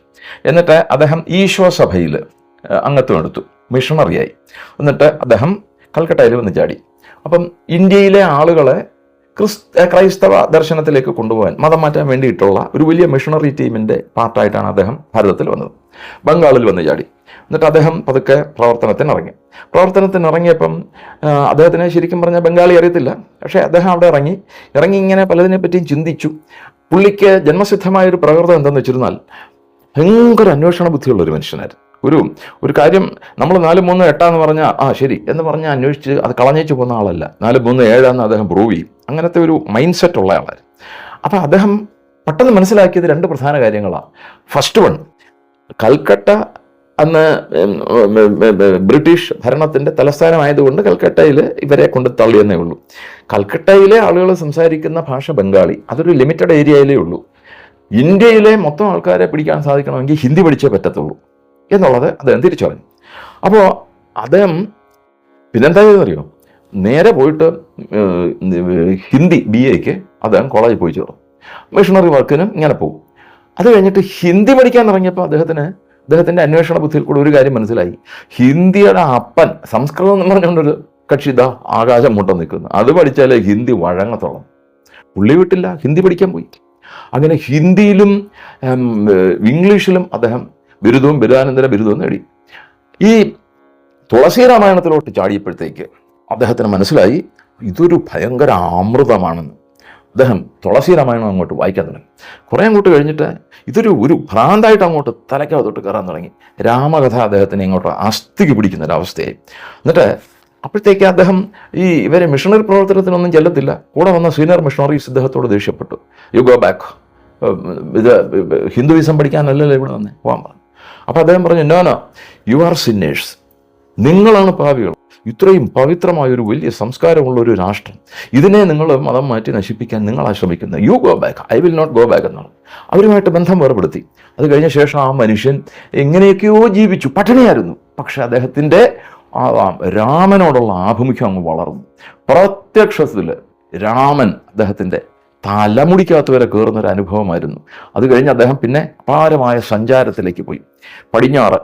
എന്നിട്ട് അദ്ദേഹം ഈശോ സഭയിൽ അംഗത്വം എടുത്തു, മിഷണറിയായി. എന്നിട്ട് അദ്ദേഹം കൽക്കട്ടയിൽ വന്ന് ചാടി. അപ്പം ഇന്ത്യയിലെ ആളുകളെ ക്രൈസ്തവ ദർശനത്തിലേക്ക് കൊണ്ടുപോകാൻ, മതം മാറ്റാൻ വേണ്ടിയിട്ടുള്ള ഒരു വലിയ മിഷണറി ടീമിൻ്റെ പാർട്ടായിട്ടാണ് അദ്ദേഹം ഭാരതത്തിൽ വന്നത്. ബംഗാളിൽ വന്ന് ചാടി. എന്നിട്ട് അദ്ദേഹം പതുക്കെ പ്രവർത്തനത്തിനിറങ്ങിയപ്പം അദ്ദേഹത്തിന് ശരിക്കും പറഞ്ഞാൽ ബംഗാളി അറിയത്തില്ല. പക്ഷേ അദ്ദേഹം അവിടെ ഇറങ്ങി ഇങ്ങനെ പലതിനെ പറ്റിയും ചിന്തിച്ചു. പുള്ളിക്ക് ജന്മസിദ്ധമായൊരു പ്രകൃതം എന്താണെന്ന് വെച്ചിരുന്നാൽ ഭയങ്കര അന്വേഷണ ബുദ്ധിയുള്ളൊരു മനുഷ്യനായിരുന്നു. ഒരു കാര്യം നമ്മൾ 4-3-8 എന്ന് പറഞ്ഞാൽ ശരി എന്ന് പറഞ്ഞാൽ അന്വേഷിച്ച് അത് കളഞ്ഞേച്ച് പോകുന്ന ആളല്ല. 4-3-7 അദ്ദേഹം പ്രൂവ് ചെയ്യും. അങ്ങനത്തെ ഒരു മൈൻഡ് സെറ്റ് ഉള്ള ആളായിരുന്നു. അപ്പം അദ്ദേഹം പെട്ടെന്ന് മനസ്സിലാക്കിയത് 2 പ്രധാന കാര്യങ്ങളാണ്. ഫസ്റ്റ് വൺ, കൽക്കട്ട അന്ന് ബ്രിട്ടീഷ് ഭരണത്തിൻ്റെ തലസ്ഥാനമായതുകൊണ്ട് കൽക്കട്ടയിൽ ഇവരെ കൊണ്ട് തള്ളിയെന്നേ ഉള്ളൂ. കൽക്കട്ടയിലെ ആളുകൾ സംസാരിക്കുന്ന ഭാഷ ബംഗാളി, അതൊരു ലിമിറ്റഡ് ഏരിയയിലേ ഉള്ളൂ. ഇന്ത്യയിലെ മൊത്തം ആൾക്കാരെ പിടിക്കാൻ സാധിക്കണമെങ്കിൽ ഹിന്ദി പഠിച്ചേ പറ്റത്തുള്ളൂ എന്നുള്ളത് അദ്ദേഹം തിരിച്ചറിഞ്ഞു. അപ്പോൾ അദ്ദേഹം പിന്നെന്താ ചെയ്തെന്നറിയോ, നേരെ പോയിട്ട് ഹിന്ദി BA അദ്ദേഹം കോളേജിൽ പോയി ചേർന്നു. മിഷണറി വർക്കിനും ഇങ്ങനെ പോകും. അത് കഴിഞ്ഞിട്ട് ഹിന്ദി പഠിക്കാൻ ഇറങ്ങിയപ്പോൾ അദ്ദേഹത്തിൻ്റെ അന്വേഷണ ബുദ്ധിയിൽ കൂടെ ഒരു കാര്യം മനസ്സിലായി. ഹിന്ദിയുടെ അപ്പൻ സംസ്കൃതം എന്ന് പറഞ്ഞുകൊണ്ടൊരു കക്ഷി ഇതാ ആകാശം മുട്ടം നിൽക്കുന്നു, അത് പഠിച്ചാലേ ഹിന്ദി വഴങ്ങത്തോളം. പുള്ളി വിട്ടില്ല, ഹിന്ദി പഠിക്കാൻ പോയി. അങ്ങനെ ഹിന്ദിയിലും ഇംഗ്ലീഷിലും അദ്ദേഹം ബിരുദവും ബിരുദാനന്തര ബിരുദവും നേടി. ഈ തുളസി രാമായണത്തിലോട്ട് ചാടിയപ്പോഴത്തേക്ക് അദ്ദേഹത്തിന് മനസ്സിലായി ഇതൊരു ഭയങ്കര അമൃതമാണെന്ന്. അദ്ദേഹം തുളസി രാമായണം അങ്ങോട്ട് വായിക്കാൻ തുടങ്ങി. കുറേ അങ്ങോട്ട് കഴിഞ്ഞിട്ട് ഒരു ഭ്രാന്തായിട്ട് അങ്ങോട്ട് തലയ്ക്കകത്തോട്ട് കയറാൻ തുടങ്ങി. രാമകഥ അദ്ദേഹത്തിന് ഇങ്ങോട്ട് അസ്ഥിക്ക് പിടിക്കുന്നൊരവസ്ഥയായി. എന്നിട്ട് അപ്പോഴത്തേക്ക് അദ്ദേഹം ഇവരെ മിഷണറി പ്രവർത്തനത്തിനൊന്നും ചെല്ലത്തില്ല. കൂടെ വന്ന സീനിയർ മിഷണറീസ് ഇദ്ദേഹത്തോട് ദേഷ്യപ്പെട്ടു. യു ഗോ ബാക്ക്, ഇത് ഹിന്ദുയിസം പഠിക്കാനല്ലല്ലോ ഇവിടെ വന്നേ, പോകാൻ പറഞ്ഞു. അപ്പോൾ അദ്ദേഹം പറഞ്ഞു, നോ, യു ആർ സിന്നേഴ്സ്, നിങ്ങളാണ് പാപികൾ. ഇത്രയും പവിത്രമായൊരു വലിയ സംസ്കാരമുള്ള ഒരു രാഷ്ട്രം, ഇതിനെ നിങ്ങൾ മതം മാറ്റി നശിപ്പിക്കാൻ നിങ്ങളാ ശ്രമിക്കുന്നത്. You go back, I will not go back എന്നാണ്. അവരുമായിട്ട് ബന്ധം വേർപെടുത്തി. അത് കഴിഞ്ഞ ശേഷം ആ മനുഷ്യൻ എങ്ങനെയൊക്കെയോ ജീവിച്ചു, പട്ടിണിയായിരുന്നു. പക്ഷെ അദ്ദേഹത്തിൻ്റെ രാമനോടുള്ള ആഭിമുഖ്യം അങ്ങ് വളർന്നു. പ്രത്യക്ഷത്തിൽ രാമൻ അദ്ദേഹത്തിൻ്റെ തലമുടിക്കകത്ത് വരെ കയറുന്ന ഒരു അനുഭവമായിരുന്നു. അത് കഴിഞ്ഞ് അദ്ദേഹം പിന്നെ അപാരമായ സഞ്ചാരത്തിലേക്ക് പോയി. പടിഞ്ഞാറ്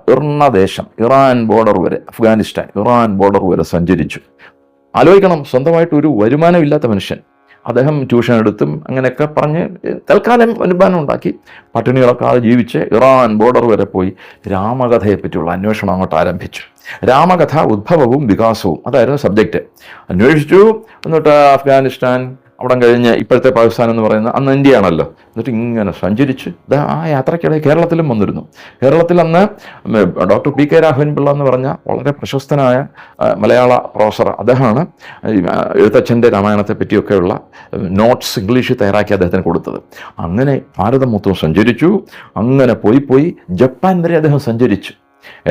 ദേശം, ഇറാൻ ബോർഡർ വരെ, അഫ്ഗാനിസ്ഥാൻ ഇറാൻ ബോർഡർ വരെ സഞ്ചരിച്ചു. ആലോചിക്കണം, സ്വന്തമായിട്ട് ഒരു വരുമാനമില്ലാത്ത മനുഷ്യൻ. അദ്ദേഹം ട്യൂഷൻ എടുത്തും അങ്ങനെയൊക്കെ പറഞ്ഞ് തൽക്കാലം വരുമാനം ഉണ്ടാക്കി പട്ടിണി കിടക്കാതെ ജീവിച്ച് ഇറാൻ ബോർഡർ വരെ പോയി രാമകഥയെപ്പറ്റിയുള്ള അന്വേഷണം അങ്ങോട്ട് ആരംഭിച്ചു. രാമകഥ ഉദ്ഭവവും വികാസവും അതായിരുന്നു സബ്ജക്റ്റ്. അന്വേഷിച്ചു. എന്നിട്ട് അഫ്ഗാനിസ്ഥാൻ, അവിടെ കഴിഞ്ഞ് ഇപ്പോഴത്തെ പാകിസ്ഥാൻ എന്ന് പറയുന്ന അന്ന് ഇന്ത്യ ആണല്ലോ. എന്നിട്ട് ഇങ്ങനെ സഞ്ചരിച്ച് ആ യാത്രയ്ക്കിടെ കേരളത്തിലും വന്നിരുന്നു. കേരളത്തിൽ അന്ന് doctor P K Raghavan Pillai എന്ന് പറഞ്ഞ വളരെ പ്രശസ്തനായ മലയാള പ്രൊഫസർ, അദ്ദേഹമാണ് എഴുത്തച്ഛൻ്റെ രാമായണത്തെ പറ്റിയൊക്കെയുള്ള നോട്ട്സ് ഇംഗ്ലീഷിൽ തയ്യാറാക്കി അദ്ദേഹത്തിന് കൊടുത്തത്. അങ്ങനെ ഭാരതം മൊത്തം സഞ്ചരിച്ചു. അങ്ങനെ പോയി ജപ്പാൻ വരെ അദ്ദേഹം സഞ്ചരിച്ചു.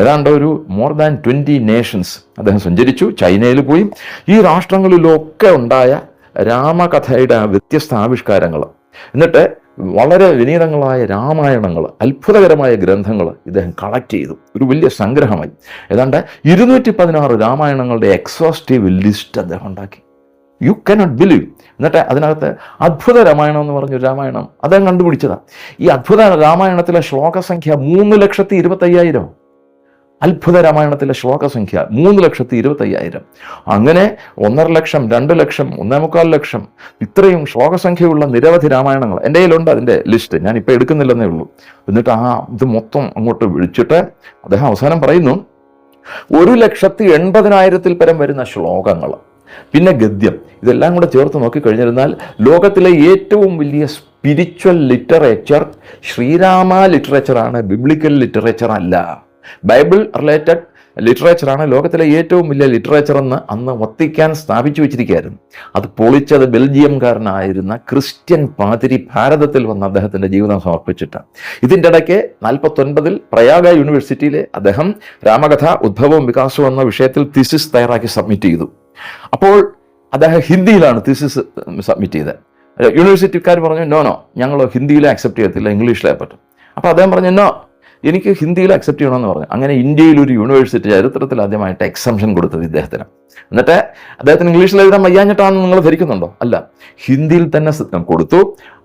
ഏതാണ്ട് ഒരു മോർ ദാൻ 20 നേഷൻസ് അദ്ദേഹം സഞ്ചരിച്ചു. ചൈനയിൽ പോയി. ഈ രാഷ്ട്രങ്ങളിലൊക്കെ ഉണ്ടായ രാമകഥയുടെ വ്യത്യസ്ത ആവിഷ്കാരങ്ങൾ, എന്നിട്ട് വളരെ വിനീതങ്ങളായ രാമായണങ്ങൾ, അത്ഭുതകരമായ ഗ്രന്ഥങ്ങൾ ഇദ്ദേഹം കളക്ട് ചെയ്തു. ഒരു വലിയ സംഗ്രഹമായി. ഏതാണ്ട് 216 രാമായണങ്ങളുടെ എക്സോസ്റ്റീവ് ലിസ്റ്റ് അദ്ദേഹം ഉണ്ടാക്കി. You cannot believe. എന്നിട്ട് അതിനകത്ത് അദ്ഭുത രാമായണം എന്ന് പറഞ്ഞൊരു രാമായണം അദ്ദേഹം കണ്ടുപിടിച്ചതാണ്. ഈ അദ്ഭുത രാമായണത്തിലെ ശ്ലോകസംഖ്യ 3,25,000. അത്ഭുത രാമായണത്തിലെ ശ്ലോകസംഖ്യ 3,25,000. അങ്ങനെ 1.5 ലക്ഷം, 2 ലക്ഷം, 1.25 ലക്ഷം ഇത്രയും ശ്ലോകസംഖ്യയുള്ള നിരവധി രാമായണങ്ങൾ എൻ്റെ കയ്യിലുണ്ട്. അതിൻ്റെ ലിസ്റ്റ് ഞാൻ ഇപ്പോൾ എടുക്കുന്നില്ലെന്നേ ഉള്ളൂ. എന്നിട്ട് ഇത് മൊത്തം അങ്ങോട്ട് വിളിച്ചിട്ട് അദ്ദേഹം അവസാനം പറയുന്നു, 1,80,000 പരം വരുന്ന ശ്ലോകങ്ങൾ, പിന്നെ ഗദ്യം, ഇതെല്ലാം കൂടെ ചേർത്ത് നോക്കിക്കഴിഞ്ഞിരുന്നാൽ ലോകത്തിലെ ഏറ്റവും വലിയ സ്പിരിച്വൽ ലിറ്ററേച്ചർ ശ്രീരാമ ലിറ്ററേച്ചറാണ്, ബിബ്ലിക്കൽ ലിറ്ററേച്ചർ അല്ല. ബൈബിൾ റിലേറ്റഡ് ലിറ്ററേച്ചറാണ് ലോകത്തിലെ ഏറ്റവും വലിയ ലിറ്ററേച്ചർ എന്ന് അന്ന് വത്തിക്കാൻ സ്ഥാപിച്ചു വെച്ചിരിക്കുകയായിരുന്നു. അത് പൊളിച്ചത് ബെൽജിയംകാരനായിരുന്ന ക്രിസ്ത്യൻ പാതിരി ഭാരതത്തിൽ വന്ന് അദ്ദേഹത്തിൻ്റെ ജീവിതം സമർപ്പിച്ചിട്ടാണ്. ഇതിൻ്റെ ഇടയ്ക്ക് 49 പ്രയാഗ യൂണിവേഴ്സിറ്റിയിൽ അദ്ദേഹം രാമകഥ ഉദ്ഭവവും വികാസവും എന്ന വിഷയത്തിൽ തിസിസ് തയ്യാറാക്കി സബ്മിറ്റ് ചെയ്തു. അപ്പോൾ അദ്ദേഹം ഹിന്ദിയിലാണ് തിസിസ് സബ്മിറ്റ് ചെയ്തത്. യൂണിവേഴ്സിറ്റിക്കാർ പറഞ്ഞു, നോ ഞങ്ങൾ ഹിന്ദിയിലെ അക്സെപ്റ്റ് ചെയ്യത്തില്ല, ഇംഗ്ലീഷിലേ പറ്റും. അപ്പോൾ അദ്ദേഹം പറഞ്ഞു, നോ എനിക്ക് ഹിന്ദിയിൽ അക്സെപ്റ്റ് ചെയ്യണമെന്ന് പറഞ്ഞു. അങ്ങനെ ഇന്ത്യയിൽ ഒരു യൂണിവേഴ്സിറ്റി ചരിത്രത്തിൽ ആദ്യമായിട്ട് എക്സംഷൻ കൊടുത്തത് ഇദ്ദേഹത്തിന്. എന്നിട്ട് അദ്ദേഹത്തിന് ഇംഗ്ലീഷിൽ എഴുതാൻ വയ്യാഞ്ഞിട്ടാണെന്ന് നിങ്ങൾ ധരിക്കുന്നുണ്ടോ? അല്ല, ഹിന്ദിയിൽ തന്നെ കൊടുത്തു.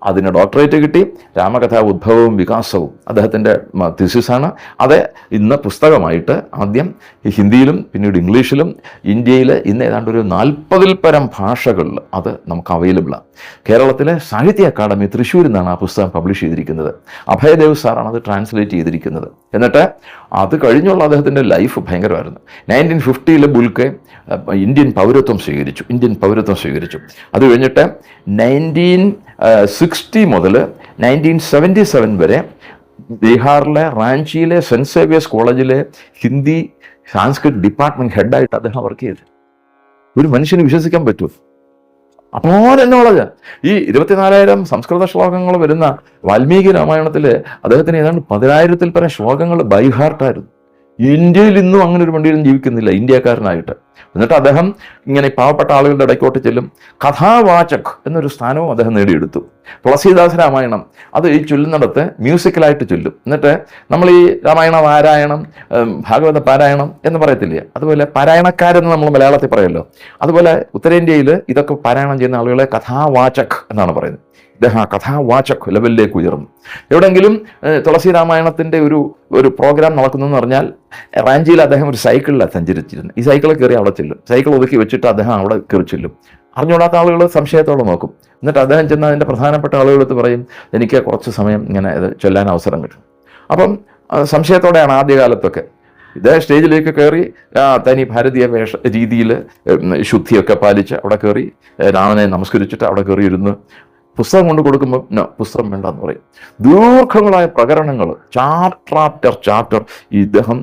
അതിന് ഡോക്ടറേറ്റ് കിട്ടി. രാമകഥ ഉദ്ഭവവും വികാസവും അദ്ദേഹത്തിൻ്റെ തിസിസാണ്. അത് ഇന്ന് പുസ്തകമായിട്ട് ആദ്യം ഹിന്ദിയിലും പിന്നീട് ഇംഗ്ലീഷിലും ഇന്ത്യയിൽ ഇന്ന് ഏതാണ്ട് ഒരു 40 പരം ഭാഷകളിൽ അത് നമുക്ക് അവൈലബിളാണ്. കേരളത്തിലെ സാഹിത്യ അക്കാദമി തൃശ്ശൂരിൽ നിന്നാണ് ആ പുസ്തകം പബ്ലിഷ് ചെയ്തിരിക്കുന്നത്. അഭയദേവ് സാറാണ് അത് ട്രാൻസ്ലേറ്റ് ചെയ്തിരിക്കുന്നത്. എന്നിട്ട് അത് കഴിഞ്ഞുള്ള അദ്ദേഹത്തിൻ്റെ ലൈഫ് ഭയങ്കരമായിരുന്നു. 1950 ബുൽക്കെ ഇന്ത്യൻ പൗരത്വം സ്വീകരിച്ചു. അത് കഴിഞ്ഞിട്ട് 1960 മുതൽ 1977 വരെ ബീഹാറിലെ റാഞ്ചിയിലെ സെൻറ്റ് സേവിയേഴ്സ് കോളേജിലെ ഹിന്ദി സാൻസ്ക്രിറ്റ് ഡിപ്പാർട്ട്മെന്റ് ഹെഡായിട്ട് അദ്ദേഹം വർക്ക് ചെയ്തു. ഒരു മനുഷ്യന് വിശ്വസിക്കാൻ പറ്റുമോ? അപ്പോൾ എന്നോളത് ഈ 24,000 സംസ്കൃത ശ്ലോകങ്ങൾ വരുന്ന വാൽമീകി രാമായണത്തിൽ അദ്ദേഹത്തിന് ഏതാണ്ട് 10,000 പരം ശ്ലോകങ്ങൾ ബൈഹാർട്ടായിരുന്നു. ഇന്ത്യയിൽ ഇന്നും അങ്ങനെ ഒരു മണ്ടിയിലും ജീവിക്കുന്നില്ല ഇന്ത്യക്കാരനായിട്ട്. എന്നിട്ട് അദ്ദേഹം ഇങ്ങനെ പാവപ്പെട്ട ആളുകളുടെ ഇടയ്ക്കോട്ട് ചെല്ലും. കഥാവാചക് എന്നൊരു സ്ഥാനവും അദ്ദേഹം നേടിയെടുത്തു. തുളസീദാസ് രാമായണം അത് ഈ ചൊല്ലുന്നിടത്ത് മ്യൂസിക്കലായിട്ട് ചൊല്ലും. എന്നിട്ട് നമ്മൾ ഈ രാമായണ പാരായണം, ഭാഗവത പാരായണം എന്ന് പറയത്തില്ലേ, അതുപോലെ പാരായണക്കാരെന്ന് നമ്മൾ മലയാളത്തിൽ പറയുമല്ലോ, അതുപോലെ ഉത്തരേന്ത്യയിൽ ഇതൊക്കെ പാരായണം ചെയ്യുന്ന ആളുകളെ കഥാവാചക് എന്നാണ് പറയുന്നത്. ഇദ്ദേഹം ആ കഥാവാചക് ലെവലിലേക്ക് ഉയർന്നു. എവിടെയെങ്കിലും തുളസി രാമായണത്തിൻ്റെ ഒരു പ്രോഗ്രാം നടക്കുന്നതെന്ന് പറഞ്ഞാൽ റാഞ്ചിയിൽ അദ്ദേഹം ഒരു സൈക്കിളിലാണ് സഞ്ചരിച്ചിരുന്നത്. ഈ സൈക്കിളിൽ കയറി അവിടെ ചെല്ലും. സൈക്കിൾ ഒതുക്കി വെച്ചിട്ട് അദ്ദേഹം അവിടെ കയറി ചെല്ലും. അറിഞ്ഞുകൂടാത്ത ആളുകൾ സംശയത്തോടെ നോക്കും. എന്നിട്ട് അദ്ദേഹം ചെന്ന് അതിൻ്റെ പ്രധാനപ്പെട്ട ആളുകളെടുത്ത് പറയും, എനിക്ക് കുറച്ച് സമയം ഇങ്ങനെ ഇത് ചൊല്ലാൻ അവസരം കിട്ടും. അപ്പം സംശയത്തോടെയാണ് ആദ്യകാലത്തൊക്കെ. ഇദ്ദേഹം സ്റ്റേജിലേക്ക് കയറി തനി ഭാരതീയ രീതിയിൽ ശുദ്ധിയൊക്കെ പാലിച്ച് അവിടെ കയറി രാമനെ നമസ്കരിച്ചിട്ട് അവിടെ കയറി ഇരുന്ന് പുസ്തകം കൊണ്ട് കൊടുക്കുമ്പോൾ പുസ്തകം വേണ്ടെന്ന് പറയും. ദീർഘങ്ങളായ പ്രകരണങ്ങൾ ചാപ്റ്റർ ആഫ്റ്റർ ചാപ്റ്റർ ഇദ്ദേഹം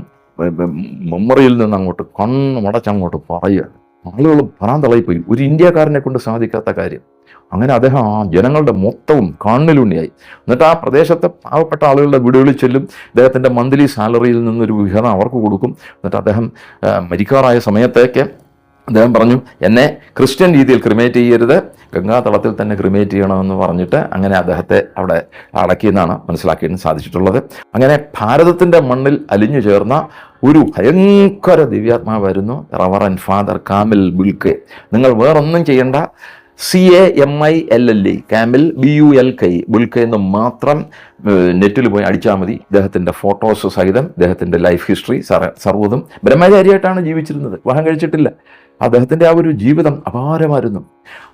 മെമ്മറിയിൽ നിന്ന് അങ്ങോട്ട് കണ്ണുമടച്ചങ്ങോട്ട് പറയുക. ആളുകൾ ഭ്രാന്തളയിപ്പോയി. ഒരു ഇന്ത്യക്കാരനെ കൊണ്ട് സാധിക്കാത്ത കാര്യം. അങ്ങനെ അദ്ദേഹം ആ ജനങ്ങളുടെ മൊത്തവും കണ്ണിലുണ്ണിയായി. എന്നിട്ട് ആ പ്രദേശത്തെ പാവപ്പെട്ട ആളുകളുടെ വീടുകളിൽ ചെല്ലും. അദ്ദേഹത്തിൻ്റെ മന്ത്ലി സാലറിയിൽ നിന്നൊരു വിഹിതം അവർക്ക് കൊടുക്കും. എന്നിട്ട് അദ്ദേഹം മരിക്കാറായ സമയത്തേക്ക് അദ്ദേഹം പറഞ്ഞു, എന്നെ ക്രിസ്ത്യൻ രീതിയിൽ ക്രിമേറ്റ് ചെയ്യരുത്, ഗംഗാതളത്തിൽ തന്നെ ക്രിമേറ്റ് ചെയ്യണമെന്ന് പറഞ്ഞിട്ട് അങ്ങനെ അദ്ദേഹത്തെ അവിടെ അടക്കിയെന്നാണ് മനസ്സിലാക്കാൻ സാധിച്ചിട്ടുള്ളത്. അങ്ങനെ ഭാരതത്തിൻ്റെ മണ്ണിൽ അലിഞ്ഞു ചേർന്ന ഒരു ഭയങ്കര ദിവ്യാത്മാവായിരുന്നു റവറൻഡ് ഫാദർ കാമിൽ ബുൽക്കെ. നിങ്ങൾ വേറൊന്നും ചെയ്യേണ്ട, CAMILLE, കാമിൽ BULK, ബുൽക്ക എന്ന് മാത്രം നെറ്റിൽ പോയി അടിച്ചാൽ മതി. ഇദ്ദേഹത്തിൻ്റെ ഫോട്ടോസ് സഹിതം ഇദ്ദേഹത്തിൻ്റെ ലൈഫ് ഹിസ്റ്ററി സർവ്വതും. ബ്രഹ്മചാരിയായിട്ടാണ് ജീവിച്ചിരുന്നത്, വിവാഹം കഴിച്ചിട്ടില്ല. അദ്ദേഹത്തിൻ്റെ ആ ഒരു ജീവിതം അപാരമായിരുന്നു.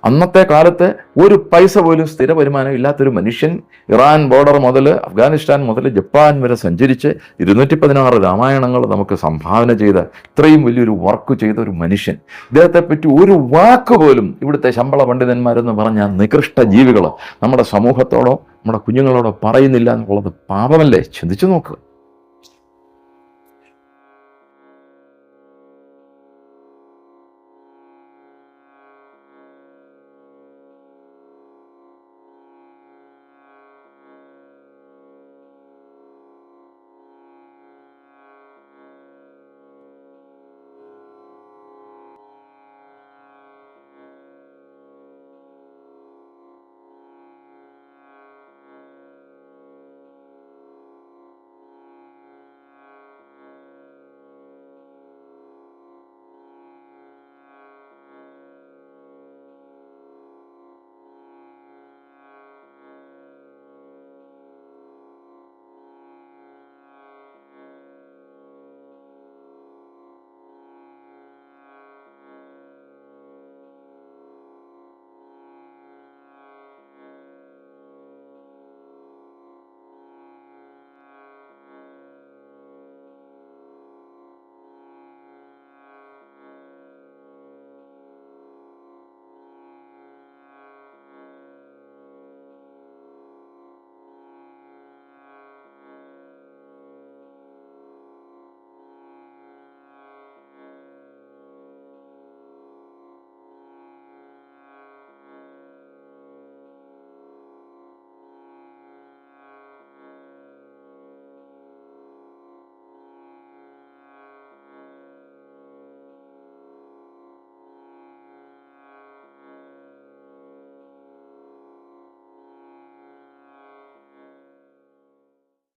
അന്നത്തെ കാലത്ത് ഒരു പൈസ പോലും സ്ഥിര വരുമാനം ഇല്ലാത്തൊരു മനുഷ്യൻ ഇറാൻ ബോർഡർ മുതൽ അഫ്ഗാനിസ്ഥാൻ മുതൽ ജപ്പാൻ വരെ സഞ്ചരിച്ച് 216 രാമായണങ്ങൾ നമുക്ക് സംഭാവന ചെയ്ത ഇത്രയും വലിയൊരു വർക്ക് ചെയ്ത ഒരു മനുഷ്യൻ. ഇദ്ദേഹത്തെ പറ്റി ഒരു വാക്ക് പോലും ഇവിടുത്തെ ശമ്പള പണ്ഡിതന്മാരെന്ന് പറഞ്ഞ നികൃഷ്ട ജീവികൾ നമ്മുടെ സമൂഹത്തോടോ നമ്മുടെ കുഞ്ഞുങ്ങളോടോ പറയുന്നില്ല എന്നുള്ളത് പാപമല്ലേ? ചിന്തിച്ചു നോക്കുക.